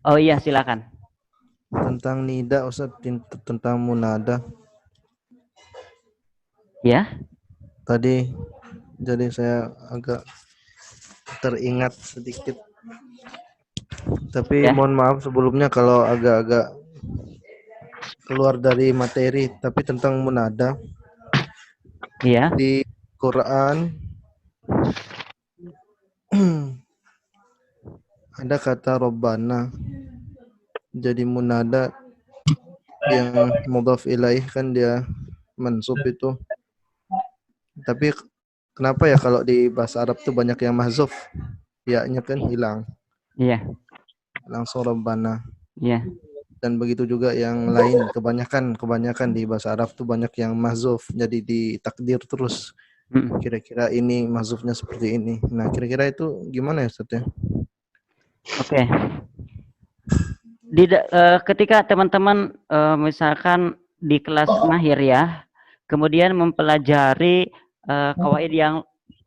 Speaker 1: Oh iya, silakan.
Speaker 7: Tentang nida, Ustaz, tentang munada.
Speaker 1: Ya.
Speaker 7: Tadi jadi saya agak teringat sedikit. Tapi mohon maaf sebelumnya kalau agak-agak keluar dari materi, tapi tentang munada.
Speaker 1: Iya.
Speaker 7: Di Quran ada kata Rabbana. Jadi munada yang mudhaf ilaih kan dia mansub itu. Tapi kenapa ya kalau di bahasa Arab tuh banyak yang mahzuf? Ya-nya kan hilang.
Speaker 1: Iya.
Speaker 7: Langsung Rabbana.
Speaker 1: Iya.
Speaker 7: Dan begitu juga yang lain, kebanyakan di bahasa Arab tuh banyak yang mahzuf, jadi ditakdir terus. Kira-kira ini mahzufnya seperti ini. Nah, kira-kira itu gimana ya, Ustaz ya?
Speaker 1: Oke. Ketika teman-teman misalkan di kelas mahir ya, kemudian mempelajari kawaid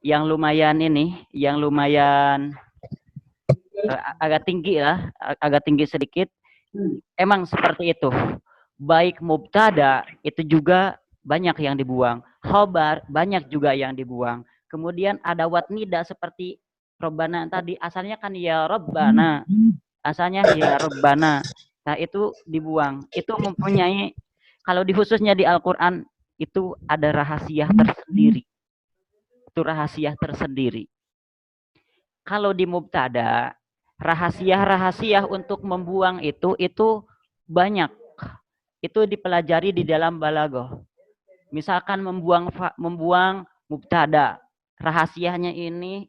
Speaker 1: yang lumayan ini, yang lumayan agak tinggi lah, agak tinggi sedikit. Emang seperti itu. Baik mubtada itu juga banyak yang dibuang, khobar banyak juga yang dibuang. Kemudian ada nida seperti Robbana tadi, asalnya kan ya Robbana. Asalnya ya Rabbana. Nah, itu dibuang. Itu mempunyai, kalau khususnya di Al-Quran, itu ada rahasia tersendiri. Itu rahasia tersendiri. Kalau di mubtada, rahasia-rahasia untuk membuang itu banyak. Itu dipelajari di dalam balaghah. Misalkan membuang mubtada, rahasianya ini.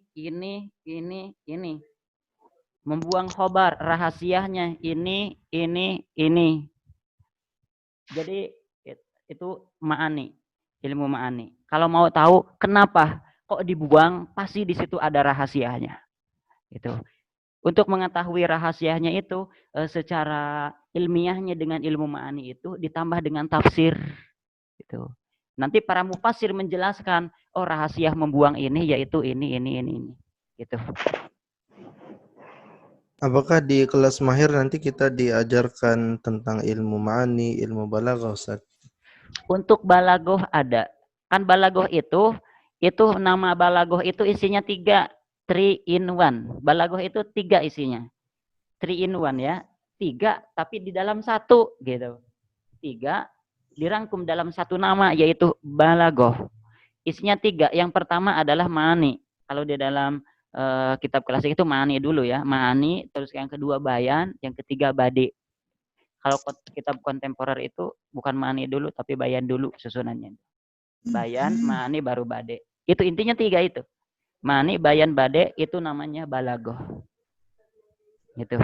Speaker 1: Membuang khobar, rahasianya ini. Jadi itu ma'ani, ilmu ma'ani. Kalau mau tahu kenapa kok dibuang, pasti di situ ada rahasianya. Itu. Untuk mengetahui rahasianya itu secara ilmiahnya dengan ilmu ma'ani itu ditambah dengan tafsir. Gitu. Nanti para mufassir menjelaskan, oh rahasia membuang ini yaitu ini. Gitu.
Speaker 7: Apakah di kelas mahir nanti kita diajarkan tentang ilmu ma'ani, ilmu balaghah, Ustaz?
Speaker 1: Untuk balagoh ada. Kan balagoh itu nama balagoh itu isinya 3. 3 in 1. Balagoh itu 3 isinya. 3 in 1 ya. 3 tapi di dalam 1 gitu. 3 dirangkum dalam 1 nama yaitu balagoh. Isinya 3. Yang pertama adalah ma'ani. Kalau di dalam kitab klasik itu ma'ani dulu ya. Ma'ani, terus yang kedua bayan, yang ketiga badi. Kalau kitab kontemporer itu bukan ma'ani dulu tapi bayan dulu susunannya. Bayan, ma'ani baru bade. Itu intinya 3 itu. Ma'ani, bayan, bade itu namanya balagoh. Gitu.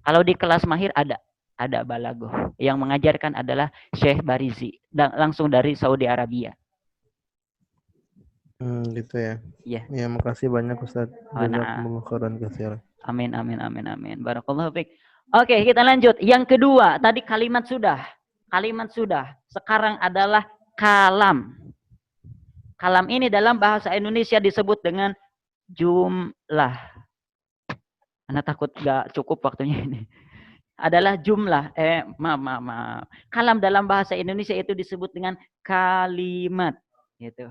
Speaker 1: Kalau di kelas mahir ada balagoh. Yang mengajarkan adalah Syekh Barizi langsung dari Saudi Arabia.
Speaker 7: Gitu ya.
Speaker 1: Iya.
Speaker 7: Ya, makasih banyak Ustaz. Jazakumullah khairan katsiran.
Speaker 1: Amin. Barakallahu fiik. Oke, kita lanjut. Yang kedua, tadi kalimat sudah. Sekarang adalah kalam. Kalam ini dalam bahasa Indonesia disebut dengan jumlah. Anda takut gak cukup waktunya ini. Adalah jumlah. Maaf. Kalam dalam bahasa Indonesia itu disebut dengan kalimat. Gitu.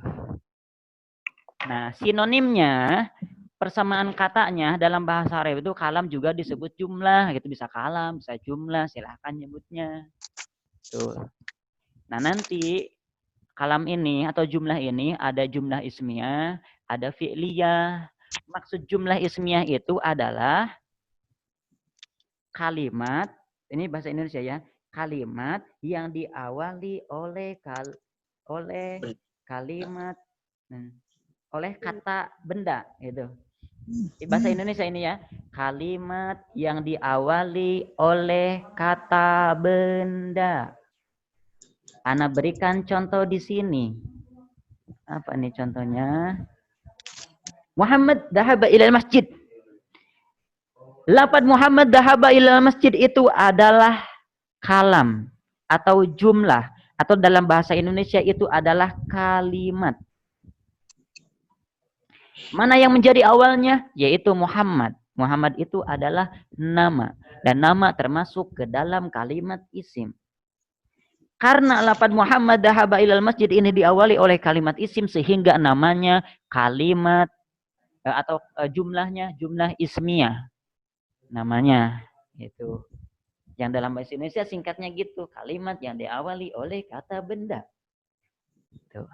Speaker 1: Nah, sinonimnya, persamaan katanya dalam bahasa Arab itu kalam juga disebut jumlah. Gitu. Bisa kalam, bisa jumlah, silahkan nyebutnya. Tuh. Nah, nanti kalam ini atau jumlah ini ada jumlah ismiyah, ada fi'liyah. Maksud jumlah ismiyah itu adalah kalimat, ini bahasa Indonesia ya, kalimat yang diawali oleh kalimat, oleh kata benda gitu. Di bahasa Indonesia ini ya, kalimat yang diawali oleh kata benda. Ana berikan contoh di sini. Apa nih contohnya? Muhammad dhahaba ilal masjid. Lafaz Muhammad dhahaba ilal masjid itu adalah kalam atau jumlah, atau dalam bahasa Indonesia itu adalah kalimat. Mana yang menjadi awalnya? Yaitu Muhammad. Muhammad itu adalah nama. Dan nama termasuk ke dalam kalimat isim. Karena lafaz Muhammad dhahaba ilal masjid ini diawali oleh kalimat isim sehingga namanya kalimat atau jumlahnya jumlah ismiyah. Namanya itu. Yang dalam bahasa Indonesia singkatnya gitu. Kalimat yang diawali oleh kata benda. Itu.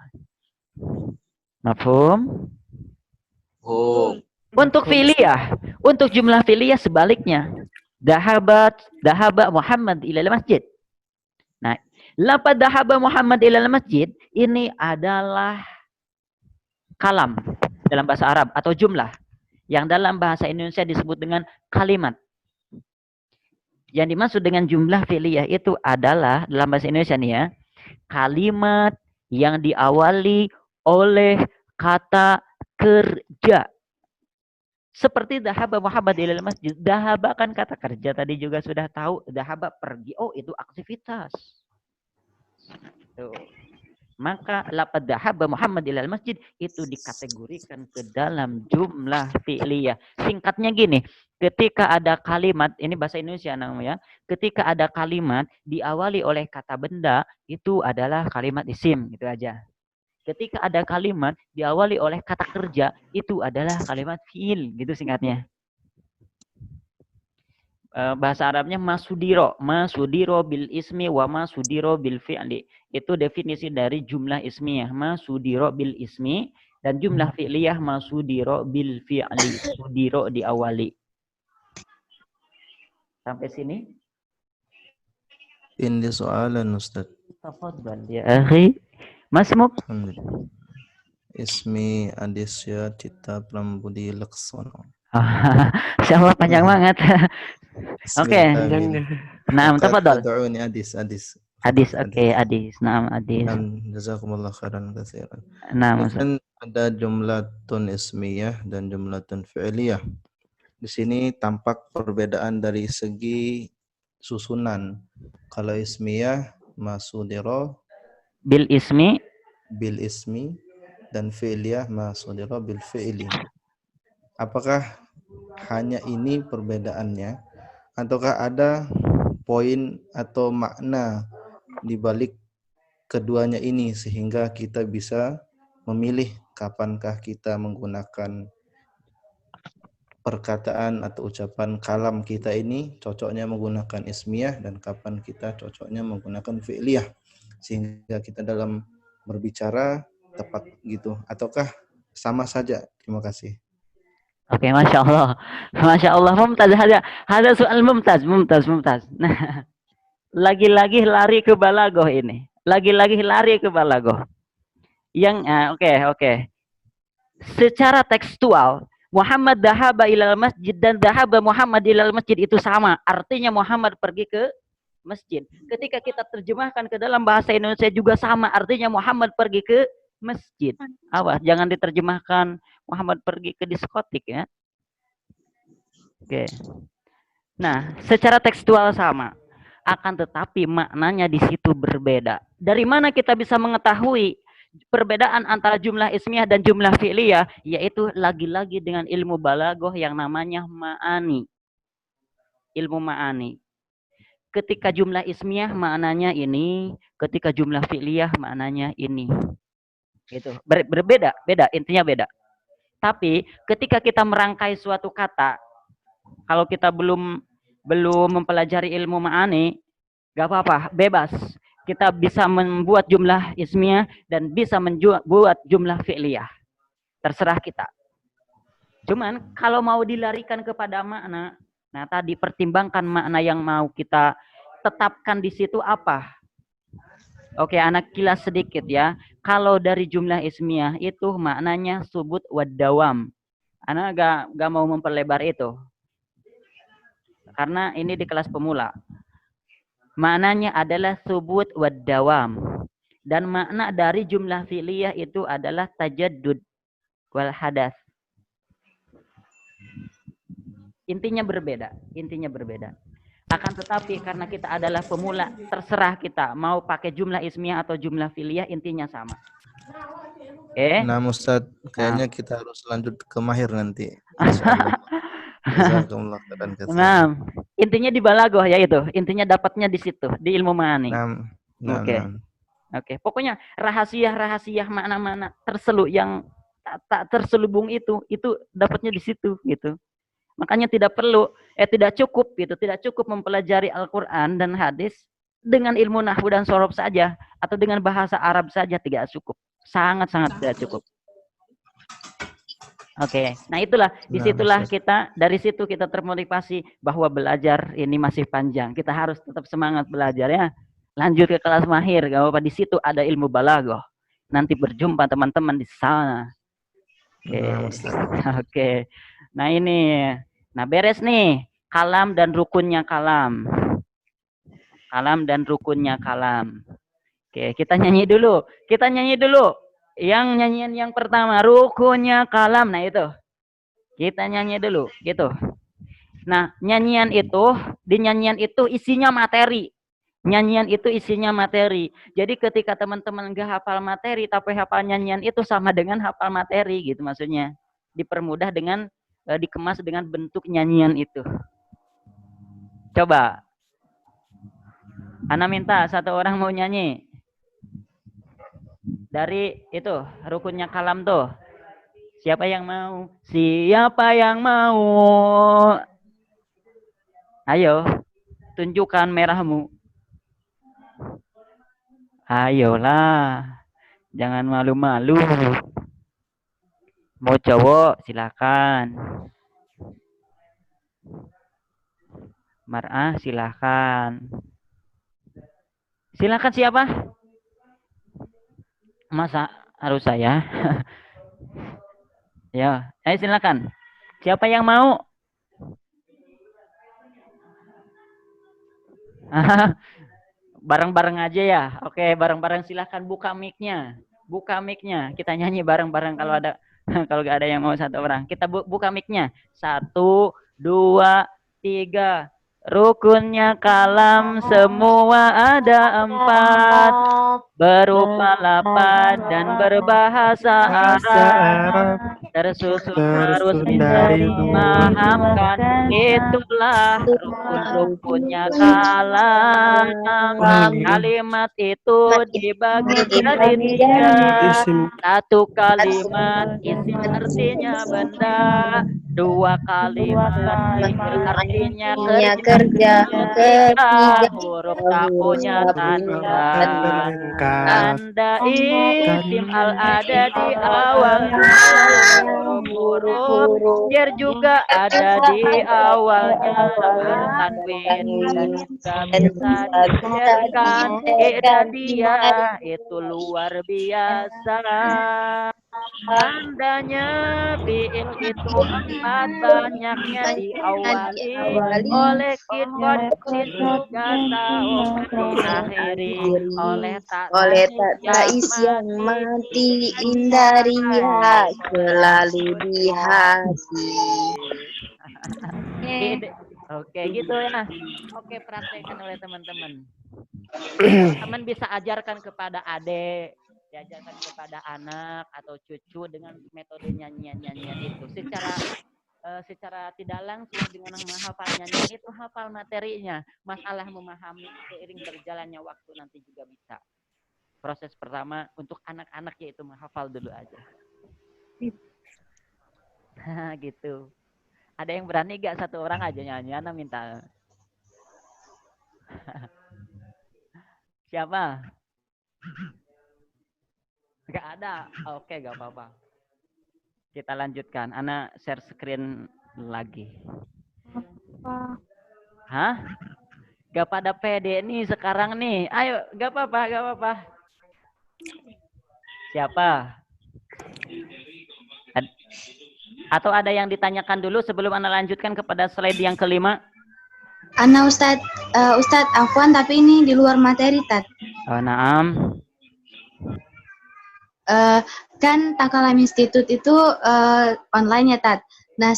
Speaker 1: Mafhum?
Speaker 9: Oh.
Speaker 1: Untuk filiyah, untuk jumlah filiyah sebaliknya. Dhahaba Muhammad ilal masjid. Nah, lafaz dhahaba Muhammad ilal masjid ini adalah kalam dalam bahasa Arab atau jumlah yang dalam bahasa Indonesia disebut dengan kalimat. Yang dimaksud dengan jumlah fi'liyah itu adalah dalam bahasa Indonesia nih ya, kalimat yang diawali oleh kata kerja. Seperti dhahaba Muhammad ilal masjid. Dhahaba kan kata kerja, tadi juga sudah tahu. Dhahaba pergi. Oh, itu aktivitas. Tuh. Maka lafaz dhahaba Muhammad ilal masjid itu dikategorikan ke dalam jumlah fi'liyah. Singkatnya gini, ketika ada kalimat, ini bahasa Indonesia namanya, ketika ada kalimat diawali oleh kata benda, itu adalah kalimat isim, gitu aja. Ketika ada kalimat diawali oleh kata kerja, itu adalah kalimat fi'il, gitu singkatnya. Bahasa Arabnya masudiro bil ismi wa masudiro bil fi'li. Itu definisi dari jumlah ismiyah, masudiro bil ismi, dan jumlah fi'liyah masudiro bil fi'li. Sudiro diawali. Sampai sini?
Speaker 7: Ini soalan Ustaz.
Speaker 1: Tafadhal ya akhi. Masmuk?
Speaker 7: Ismi Adisya Cita Prambudi Laksono.
Speaker 1: Insyaallah panjang banget. Oke. Nah, tafadhal.
Speaker 7: Adis.
Speaker 1: Adis, oke, Adis. Naam, Adis.
Speaker 7: Jazakumullah khairan katsiran.
Speaker 1: Nah,
Speaker 7: kan ada jumlatun ismiyah dan jumlatun fi'liyah. Di sini tampak perbedaan dari segi susunan. Kalau ismiyah masudiro
Speaker 1: bil ismi
Speaker 7: dan fi'liyah masudiro bil fi'li. Apakah hanya ini perbedaannya, ataukah ada poin atau makna di balik keduanya ini sehingga kita bisa memilih kapankah kita menggunakan perkataan atau ucapan kalam kita ini cocoknya menggunakan ismiyah dan kapan kita cocoknya menggunakan fi'liyah sehingga kita dalam berbicara tepat gitu, ataukah sama saja? Terima kasih.
Speaker 1: Oke, Masya Allah, mumtaz, ada soal mumtaz. Nah, lagi-lagi lari ke balagoh ini, oke. Secara tekstual, Muhammad dhahaba ilal masjid dan dhahaba Muhammad ilal masjid itu sama, artinya Muhammad pergi ke masjid. Ketika kita terjemahkan ke dalam bahasa Indonesia juga sama, artinya Muhammad pergi ke masjid. Awas, jangan diterjemahkan Muhammad pergi ke diskotik ya. Oke. Nah, secara tekstual sama, akan tetapi maknanya di situ berbeda. Dari mana kita bisa mengetahui perbedaan antara jumlah ismiyah dan jumlah fi'liyah? Yaitu lagi-lagi dengan ilmu balaghah yang namanya ma'ani. Ilmu ma'ani. Ketika jumlah ismiyah maknanya ini, ketika jumlah fi'liyah maknanya ini. Gitu. Berbeda, intinya beda. Tapi ketika kita merangkai suatu kata, kalau kita belum mempelajari ilmu ma'ani, gak apa-apa, bebas. Kita bisa membuat jumlah ismiyah dan bisa membuat jumlah fi'liyah. Terserah kita. Cuman kalau mau dilarikan kepada makna, nah tadi pertimbangkan makna yang mau kita tetapkan di situ apa. Oke, anak kilas sedikit ya. Kalau dari jumlah ismiyah itu maknanya subut wadawam. Anak gak mau memperlebar itu. Karena ini di kelas pemula. Maknanya adalah subut wadawam. Dan makna dari jumlah fi'liyah itu adalah tajaddud wal hadas. Intinya berbeda. Akan tetapi karena kita adalah pemula, terserah kita mau pakai jumlah ismiyah atau jumlah fi'liyah, intinya sama. Oke.
Speaker 7: Nah, Ustaz, kayaknya kita harus lanjut ke mahir nanti.
Speaker 1: Nah, intinya di balaghah ya itu. Intinya dapatnya di situ, di ilmu ma'ani. Oke. Pokoknya rahasia makna-makna terseluk yang tak terselubung itu dapatnya di situ gitu. Makanya tidak cukup mempelajari Al-Qur'an dan hadis dengan ilmu nahwu dan shorof saja atau dengan bahasa Arab saja, tidak cukup. Sangat-sangat tidak cukup. Oke. Nah, dari situ kita termotivasi bahwa belajar ini masih panjang. Kita harus tetap semangat belajar ya. Lanjut ke kelas mahir, gak apa-apa, di situ ada ilmu balaghah. Nanti berjumpa teman-teman di sana. Oke. Nah, ini. Nah, beres nih. Kalam dan rukunnya kalam. Oke, kita nyanyi dulu. Yang nyanyian yang pertama, rukunnya kalam. Nah, itu. Kita nyanyi dulu, gitu. Nah, di nyanyian itu isinya materi. Jadi ketika teman-teman nggak hafal materi, tapi hafal nyanyian itu sama dengan hafal materi, gitu maksudnya. Dipermudah dengan dikemas dengan bentuk nyanyian itu. Coba. Ana minta satu orang mau nyanyi. Dari itu, rukunnya kalam tuh. Siapa yang mau? Ayo, tunjukkan merahmu. Ayolah. Jangan malu-malu. Mau cowok, silakan. Mar'ah, silakan. Silakan siapa? Masa harus saya? Ya, ayo silakan. Siapa yang mau? Bareng-bareng aja ya. Oke, bareng-bareng silakan buka mic-nya. Kita nyanyi bareng-bareng kalau nggak ada yang mau satu orang. Kita buka mic-nya. 1, 2, 3. Rukunnya kalam semua ada 4. berupa lapad dan berbahasa Arab, tersusun terus bisa dimahamkan, itulah rukun-rukunnya kalam. Kalimat itu dibagi jadi tiga. Satu kalimat isim artinya benda, dua kalimat isim artinya kerja, ketiga huruf takunya tanda. Tanda isim al ada di awal huruf biar juga ada di awalnya bertanwin dan juga bisa dijadikan dia itu luar biasa. Tandanya fiil itu 4, banyaknya diawali oleh kidkot dan juga taum, diakhiri oleh tak yang mati indari ya selalu di hati. Oke gitu ya. Oke, praktekkan oleh teman-teman. Teman bisa ajarkan kepada adik, diajarkan kepada anak atau cucu dengan metode nyanyian itu. Secara tidak langsung dengan menghafal nyanyian itu hafal materinya. Masalah memahami seiring berjalannya waktu nanti juga bisa. Proses pertama untuk anak-anak yaitu menghafal dulu aja. Gitu. Ada yang berani gak satu orang aja nyanyian minta? Siapa? Gak ada. Oke, gak apa-apa. Kita lanjutkan. Ana share screen lagi. Hah? Gak pada pede nih sekarang nih. Ayo, gak apa-apa. Siapa? Atau ada yang ditanyakan dulu sebelum Ana lanjutkan kepada slide yang kelima?
Speaker 8: Ana Ustadz, Afwan, tapi ini di luar materi, Tat.
Speaker 1: Oh, naam.
Speaker 8: Kan Takalam Institute itu online ya, Tat. Nah,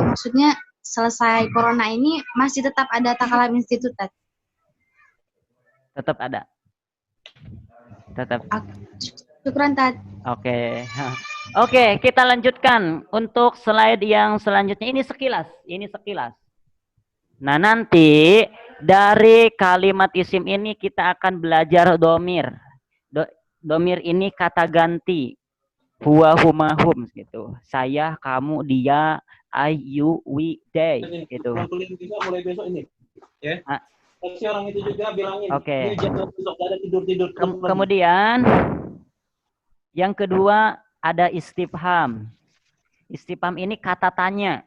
Speaker 8: maksudnya selesai corona ini masih tetap ada Takalam Institute, Tat?
Speaker 1: Tetap ada. Tetap.
Speaker 8: Syukran, Tat.
Speaker 1: Oke, kita lanjutkan untuk slide yang selanjutnya. Ini sekilas. Nah, nanti dari kalimat isim ini kita akan belajar domir. Domir ini kata ganti. Huwa, huma, hum gitu. Saya, kamu, dia, I, you, we, they gitu.
Speaker 3: Mulai besok ini. Ya. Si orang itu juga bilangin.
Speaker 1: Oke.
Speaker 3: Tidur.
Speaker 1: Kemudian yang kedua ada istifham. Istifham ini kata tanya.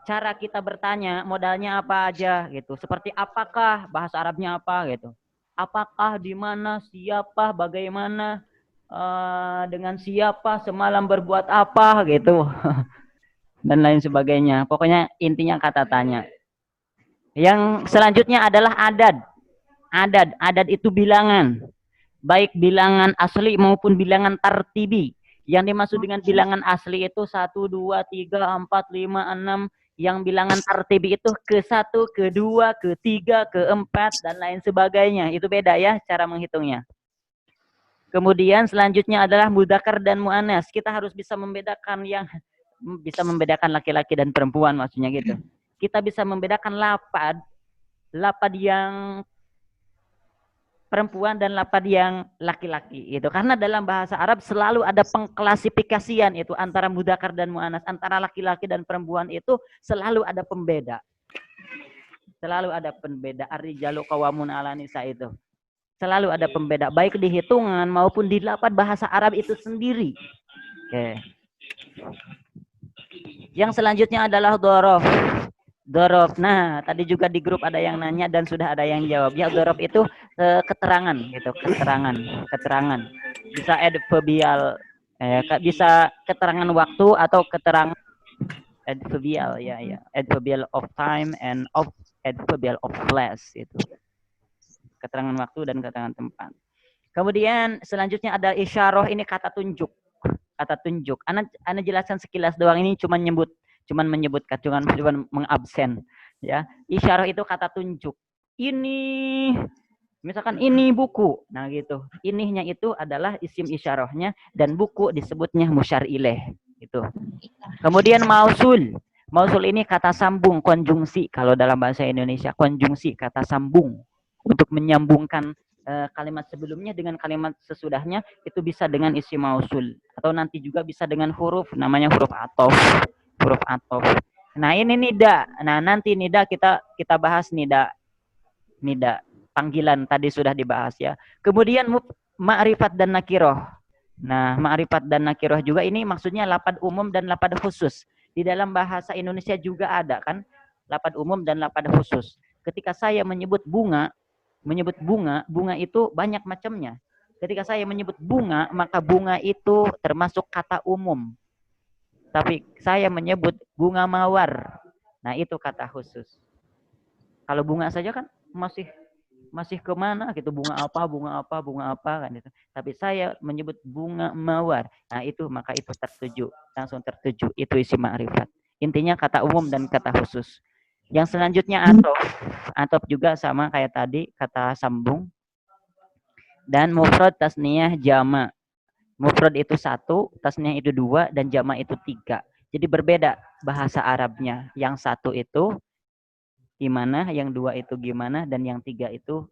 Speaker 1: Cara kita bertanya modalnya apa aja gitu. Seperti apakah, bahasa Arabnya apa gitu. Apakah, di mana, siapa, bagaimana, dengan siapa, semalam berbuat apa gitu. Dan lain sebagainya. Pokoknya intinya kata tanya. Yang selanjutnya adalah adad. Adad itu bilangan. Baik bilangan asli maupun bilangan tartibi. Yang dimaksud dengan bilangan asli itu 1, 2, 3, 4, 5, 6. Yang bilangan tartibi itu ke-1, ke-2, ke-3, ke-4, dan lain sebagainya. Itu beda ya cara menghitungnya. Kemudian selanjutnya adalah mudzakkar dan muannas. Kita harus bisa membedakan laki-laki dan perempuan maksudnya gitu. Kita bisa membedakan lapad yang perempuan dan lapad yang laki-laki itu, karena dalam bahasa Arab selalu ada pengklasifikasian itu antara mudzakkar dan muannas, antara laki-laki dan perempuan itu selalu ada pembeda. Ar-rijalu qawwamun 'alan nisa itu selalu ada pembeda baik di hitungan maupun di lapad bahasa Arab itu sendiri. Oke. Yang selanjutnya adalah dhorof. Nah, tadi juga di grup ada yang nanya dan sudah ada yang jawab. Ya, dhorof itu keterangan gitu, keterangan. Bisa adverbial, bisa keterangan waktu atau keterangan adverbial ya. Adverbial of time and of adverbial of place itu. Keterangan waktu dan keterangan tempat. Kemudian selanjutnya ada isyarah, ini kata tunjuk. Ana jelaskan sekilas doang, ini cuman menyebutkan, cuman mengabsen ya. Isyarah itu kata tunjuk. Ini Misalkan ini buku. Nah gitu. Inihnya itu adalah isim isyarahnya dan buku disebutnya musyar ilaih. Gitu. Kemudian mausul. Mausul ini kata sambung, konjungsi. Kalau dalam bahasa Indonesia, konjungsi, kata sambung. Untuk menyambungkan kalimat sebelumnya dengan kalimat sesudahnya, itu bisa dengan isim mausul. Atau nanti juga bisa dengan huruf, namanya huruf atof. Huruf atof. Nah ini nida. Nah nanti nida kita bahas nida. Nida. Panggilan tadi sudah dibahas ya. Kemudian ma'rifat dan nakiroh. Nah, ma'rifat dan nakiroh juga ini maksudnya lapad umum dan lapad khusus. Di dalam bahasa Indonesia juga ada kan lapad umum dan lapad khusus. Ketika saya menyebut bunga itu banyak macamnya. Ketika saya menyebut bunga, maka bunga itu termasuk kata umum. Tapi saya menyebut bunga mawar. Nah, itu kata khusus. Kalau bunga saja kan masih kemana gitu, bunga apa kan itu. Tapi saya menyebut bunga mawar. Nah, itu maka itu tertuju, langsung tertuju. Itu isim ma'rifat. Intinya kata umum dan kata khusus. Yang selanjutnya atof. Atof juga sama kayak tadi, kata sambung. Dan mufrad, tasniyah, jama. Mufrad itu 1, tasniyah itu 2, dan jama itu 3. Jadi berbeda bahasa Arabnya. Yang 1 itu gimana, yang 2 itu gimana, dan yang 3 itu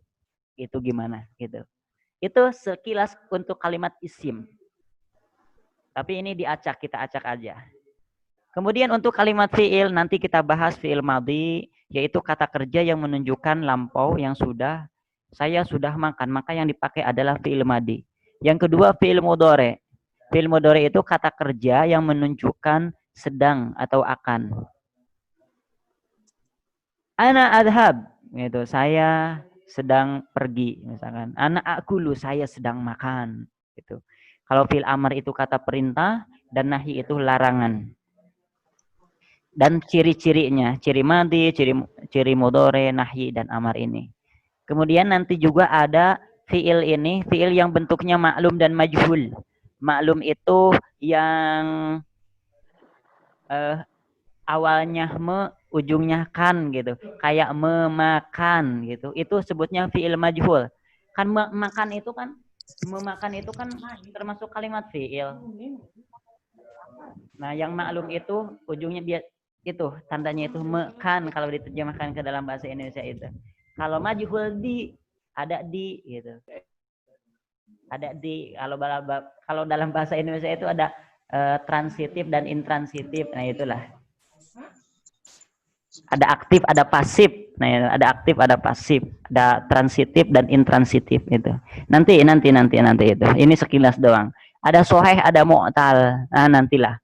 Speaker 1: gimana gitu. Itu sekilas untuk kalimat isim. Tapi ini diacak, kita acak aja. Kemudian untuk kalimat fi'il, nanti kita bahas fi'il madhi, yaitu kata kerja yang menunjukkan lampau yang sudah, saya sudah makan, maka yang dipakai adalah fi'il madhi. Yang kedua fi'il mudhari. Fi'il mudhari itu kata kerja yang menunjukkan sedang atau akan. Ana adhab, gitu, saya sedang pergi, misalkan. Ana akulu, saya sedang makan, gitu. Kalau fi'il amr itu kata perintah, dan nahi itu larangan. Dan ciri-cirinya, ciri madhi, ciri mudhari, nahyi, dan amar ini. Kemudian nanti juga ada fi'il ini, fi'il yang bentuknya maklum dan majhul. Maklum itu yang awalnya ujungnya kan gitu. Kayak memakan gitu. Itu sebutnya fi'il majhul. Kan memakan itu kan termasuk kalimat fi'il. Nah, yang maklum itu ujungnya dia itu tandanya itu mekan kalau diterjemahkan ke dalam bahasa Indonesia itu. Kalau majhul ada di gitu. Ada di, kalau dalam bahasa Indonesia itu ada transitif dan intransitif. Nah, itulah. Ada aktif, ada pasif. Nah, ada aktif, ada pasif, ada transitif dan intransitif itu. Nanti itu. Ini sekilas doang. Ada soheh, ada mu'tal. Nah, nantilah.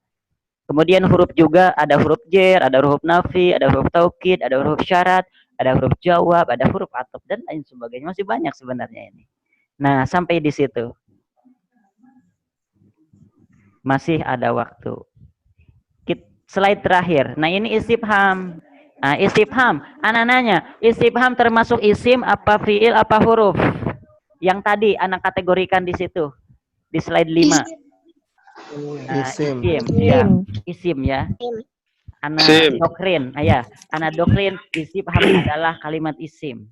Speaker 1: Kemudian huruf juga ada huruf jer, ada huruf nafi, ada huruf taukid, ada huruf syarat, ada huruf jawab, ada huruf ataf, dan lain sebagainya. Masih banyak sebenarnya ini. Nah, sampai di situ. Masih ada waktu. Slide terakhir. Nah, ini istifham. Nah, istifham. Anak nanya, istifham termasuk isim, apa fiil, apa huruf? Yang tadi anak kategorikan di situ. Di slide 5. Nah, isim ya. Anak doktrin, anak doktrin istifham adalah kalimat isim.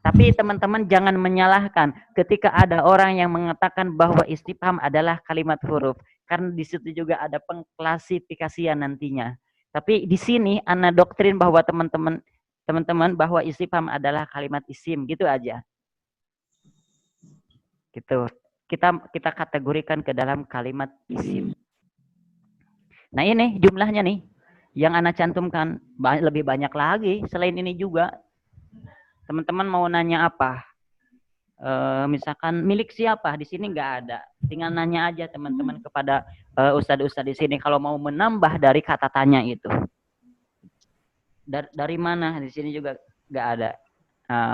Speaker 1: Tapi teman-teman jangan menyalahkan ketika ada orang yang mengatakan bahwa istifham adalah kalimat huruf, karena di situ juga ada pengklasifikasian nantinya. Tapi di sini anak doktrin bahwa teman-teman bahwa istifham adalah kalimat isim, gitu aja. Gitu. Kita kategorikan ke dalam kalimat isim. Nah, ini jumlahnya nih. Yang Ana cantumkan lebih banyak lagi selain ini juga. Teman-teman mau nanya apa? Misalkan milik siapa? Di sini nggak ada. Tinggal nanya aja teman-teman kepada ustadz-ustadz di sini kalau mau menambah dari kata tanya itu. Dari mana? Di sini juga nggak ada.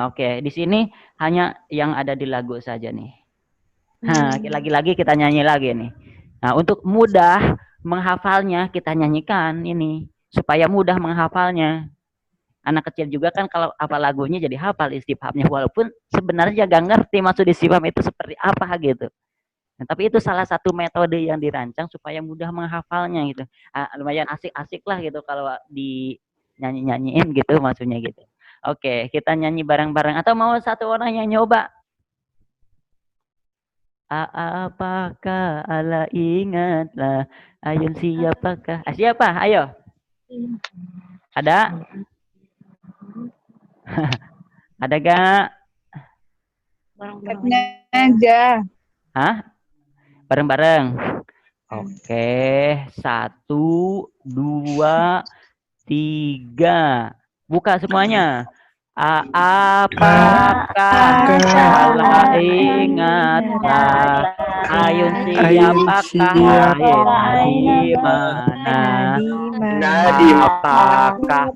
Speaker 1: Oke. Di sini hanya yang ada di lagu saja nih. Nah, lagi-lagi kita nyanyi lagi nih. Nah, untuk mudah menghafalnya kita nyanyikan ini supaya mudah menghafalnya. Anak kecil juga kan kalau hafal lagunya jadi hafal istifhamnya walaupun sebenarnya gak ngerti maksud istifham itu seperti apa gitu. Nah, tapi itu salah satu metode yang dirancang supaya mudah menghafalnya gitu. Lumayan asik-asik lah gitu kalau di nyanyiin gitu maksudnya gitu. Oke, kita nyanyi bareng-bareng. Atau mau satu orang yang nyoba? Apakah ala ingatlah, ayun siapakah? Siapa? Ayo. Ada? Ada gak?
Speaker 2: Bareng-bareng aja.
Speaker 1: Hah? Bareng-bareng. Oke, 1, 2, 3. Buka semuanya. Apakah salah ingatlah, ayun siapakah di mana? Apakah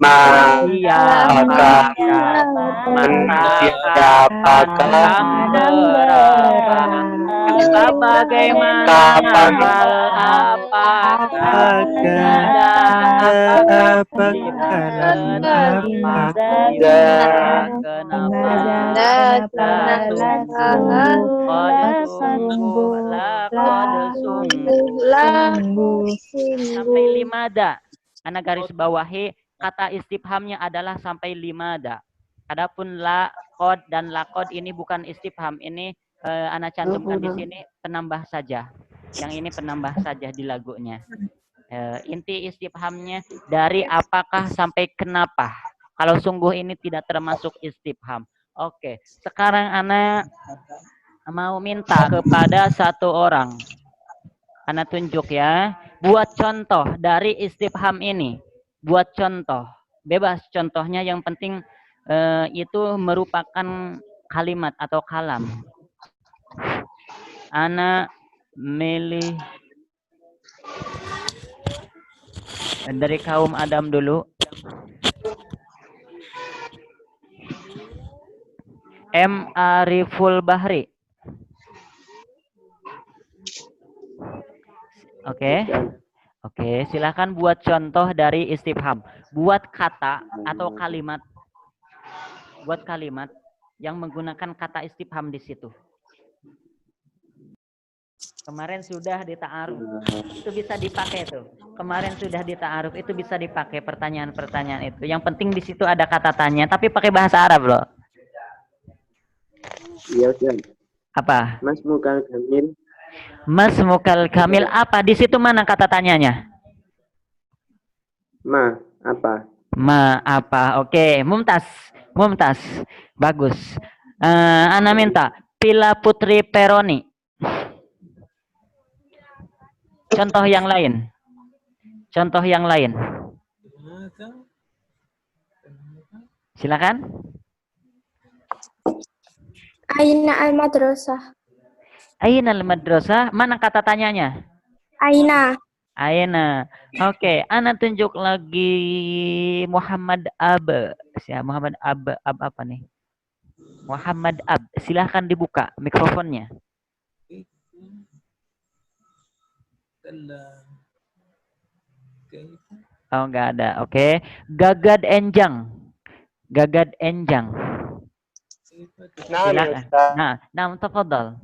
Speaker 1: siapakah tentang berapa? Bagaimana hal apakah ada sampai 5 ada. Anak garis bawahi kata istifhamnya adalah sampai 5 ada. Adapun la, qad dan laqad ini bukan istifham, ini anak cantumkan di sini penambah saja. Yang ini penambah saja di lagunya. Inti istifhamnya dari apakah sampai kenapa. Kalau sungguh ini tidak termasuk istifham. Oke, sekarang anak mau minta kepada satu orang. Anak tunjuk ya. Buat contoh dari istifham ini. Buat contoh. Bebas contohnya, yang penting itu merupakan kalimat atau kalam. Anak milih dari kaum Adam dulu. M. Ariful Bahri. Oke, silakan buat contoh dari istifham. Buat kata atau kalimat. Buat kalimat yang menggunakan kata istifham di situ. Kemarin sudah dita'aruf. Itu bisa dipakai tuh. Kemarin sudah dita'aruf, itu bisa dipakai pertanyaan-pertanyaan itu. Yang penting di situ ada kata tanya, tapi pakai bahasa Arab loh.
Speaker 10: Iya, Ustaz.
Speaker 1: Apa?
Speaker 10: Mas Mukal Kamil.
Speaker 1: Mas Mukal Kamil apa? Di situ mana kata tanyanya?
Speaker 10: Ma, apa?
Speaker 1: Ma, apa? Oke, Mumtaz. Bagus. Ana minta Pila Putri Peroni. Contoh yang lain. Silakan.
Speaker 11: Aina al-madrasah.
Speaker 1: Aina al-madrasah. Mana kata tanyanya?
Speaker 11: Aina.
Speaker 1: Oke, ana tunjuk lagi Muhammad Ab. Muhammad Ab apa nih? Muhammad Ab. Silahkan dibuka mikrofonnya. Oh, enggak ada. Oke. Gagad Enjang. Silakan. Nah, tafadhal.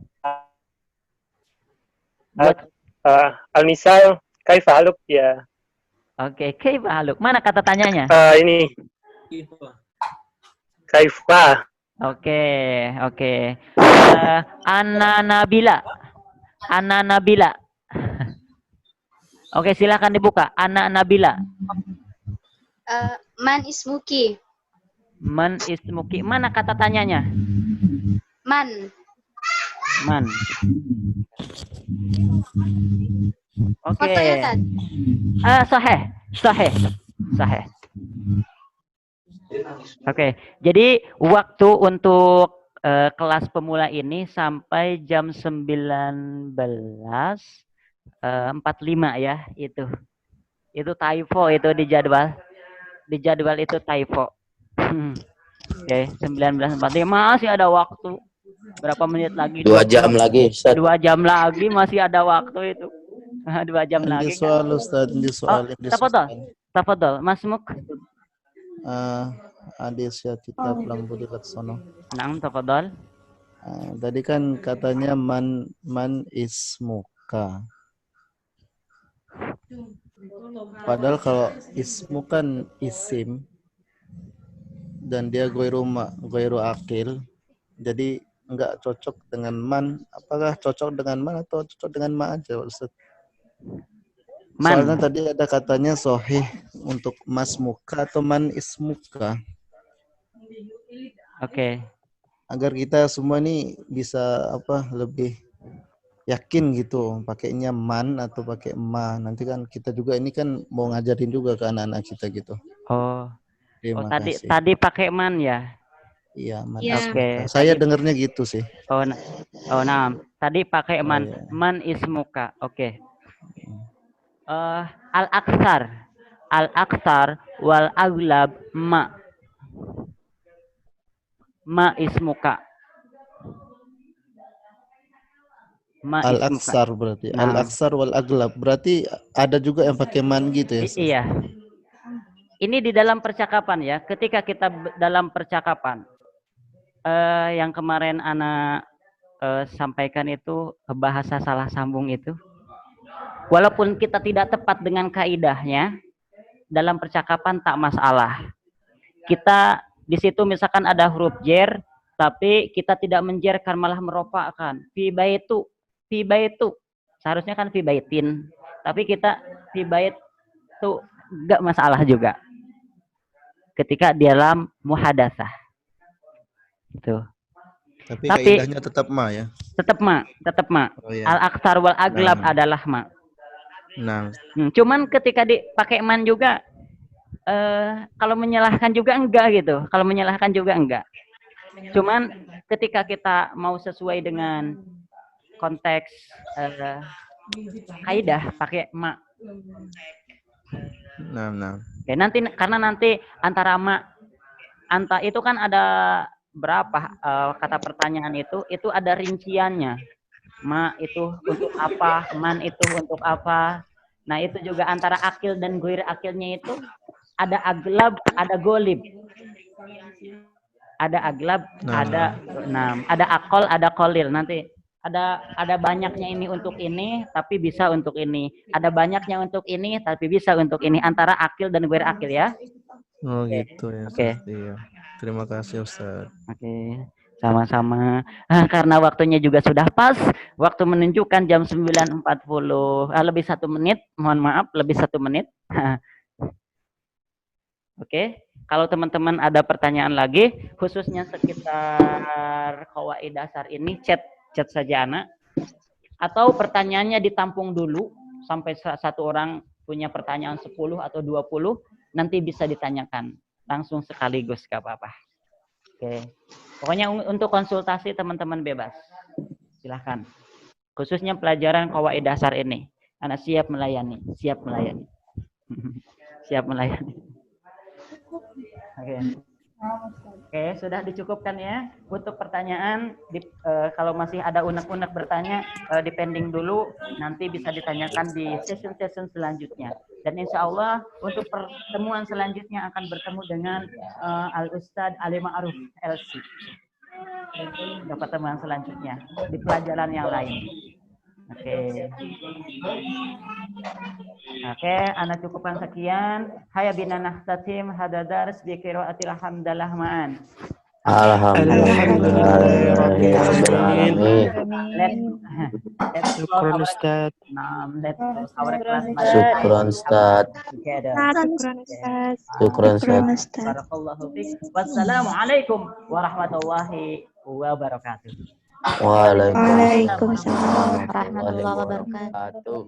Speaker 6: Al-misal kaifa haluk ya.
Speaker 1: Oke, kaifa haluk. Mana kata tanyanya?
Speaker 6: Ini. Kaifa.
Speaker 1: Oke. Ana Nabila. Oke, silakan dibuka. Ana Nabila.
Speaker 8: Man ismuki.
Speaker 1: Mana kata tanyanya?
Speaker 8: Man.
Speaker 1: Oke. Sahih. Oke, jadi waktu untuk kelas pemula ini sampai jam 19:45 ya, itu typo itu di jadwal. Di jadwal itu typo. Oke, 19:45 masih ada waktu. Berapa menit lagi?
Speaker 9: 2 jam lagi, Ustaz.
Speaker 1: 2 jam lagi masih ada waktu itu. 2 jam lagi.
Speaker 7: Soal Ustaz, di soal.
Speaker 1: Tafadhol, Mas Muk.
Speaker 7: Adis ya kitab Lambudi Laksono.
Speaker 1: Naam, tafadhol.
Speaker 7: Tadi kan katanya man ismuka. Padahal kalau ismu kan isim. dan dia goiru akil, jadi enggak cocok dengan man. Apakah cocok dengan man atau cocok dengan ma aja, Ustaz?
Speaker 1: Man.
Speaker 7: Soalnya tadi ada katanya sohih untuk mas muka atau man ismuka.
Speaker 1: Oke.
Speaker 7: Agar kita semua nih bisa lebih yakin gitu pakainya man atau pakai ma. Nanti kan kita juga ini kan mau ngajarin juga ke anak-anak kita gitu.
Speaker 1: Oh.
Speaker 7: Terima kasih.
Speaker 1: Tadi pakai man ya?
Speaker 7: Iya, man.
Speaker 8: Iya.
Speaker 1: Oke.
Speaker 7: Saya
Speaker 1: Tadi,
Speaker 7: dengarnya gitu sih.
Speaker 1: nah. Tadi pakai man.
Speaker 7: iya.
Speaker 1: Man ismuka. Oke. Al-aksar wal aglab ma. Ma ismuka.
Speaker 7: Al-aksar berarti.
Speaker 1: Nah.
Speaker 7: Al-aksar wal aglab berarti ada juga yang pakai man gitu ya?
Speaker 1: Iya. Ini di dalam percakapan ya. Ketika kita dalam percakapan, yang kemarin Ana sampaikan itu bahasa salah sambung itu, walaupun kita tidak tepat dengan kaidahnya, dalam percakapan tak masalah. Kita di situ misalkan ada huruf jer, tapi kita tidak menjerkan, malah meropakkan. Fi baitu. Seharusnya kan fi baitin, tapi kita fi baitu enggak masalah juga. Ketika dalam muhadatsah. Itu.
Speaker 7: Tapi kaidahnya tetap ma ya?
Speaker 1: Tetap ma. Oh, iya. Al-aksar wal aglab adalah ma.
Speaker 7: Nah.
Speaker 1: Cuman ketika dipakai man juga, kalau menyalahkan juga enggak gitu. Kalau menyalahkan juga enggak. Cuman ketika kita mau sesuai dengan konteks kaidah pakai ma.
Speaker 7: Nah.
Speaker 1: Oke, karena nanti antara itu kan ada berapa kata pertanyaan itu ada rinciannya. Ma itu untuk apa, man itu untuk apa. Nah, itu juga antara akil dan goir akilnya itu ada aglab, ada golib. Ada aglab, ada akol, ada kolil. Nanti ada banyaknya ini untuk ini, tapi bisa untuk ini. Ada banyaknya untuk ini, tapi bisa untuk ini. Antara akil dan goir akil ya.
Speaker 7: Oh gitu ya.
Speaker 1: Oke.
Speaker 7: Iya. Terima kasih Ustaz.
Speaker 1: Oke. Sama-sama. Karena waktunya juga sudah pas. Waktu menunjukkan jam 9.40. Lebih 1 menit. Mohon maaf, lebih 1 menit. Oke. Kalau teman-teman ada pertanyaan lagi, khususnya sekitar qawaid dasar ini, chat saja anak. Atau pertanyaannya ditampung dulu. Sampai satu orang punya pertanyaan 10 atau 20. Nanti bisa ditanyakan. Langsung sekaligus, gak apa-apa. Oke. Pokoknya untuk konsultasi teman-teman bebas. Silahkan. Khususnya pelajaran qawaid dasar ini. Anak siap melayani. Siap melayani. Oke, sudah dicukupkan ya. Untuk pertanyaan, kalau masih ada unek-unek bertanya, dipending dulu. Nanti bisa ditanyakan di session-session selanjutnya. Dan insya Allah untuk pertemuan selanjutnya akan bertemu dengan Al-Ustadz Ali Ma'ruf LC. Untuk pertemuan selanjutnya di pelajaran yang lain. Oke, anak cukupkan sekian. Haya bina nahtatim hadadars bi qiraatil hamdalah ma'an.
Speaker 6: Syukran Ustaz.
Speaker 9: Syukran Ustaz.
Speaker 1: Wassalamualaikum warahmatullahi wabarakatuh.
Speaker 9: Waalaikumsalam
Speaker 8: Waalaikumsalam warahmatullahi wabarakatuh.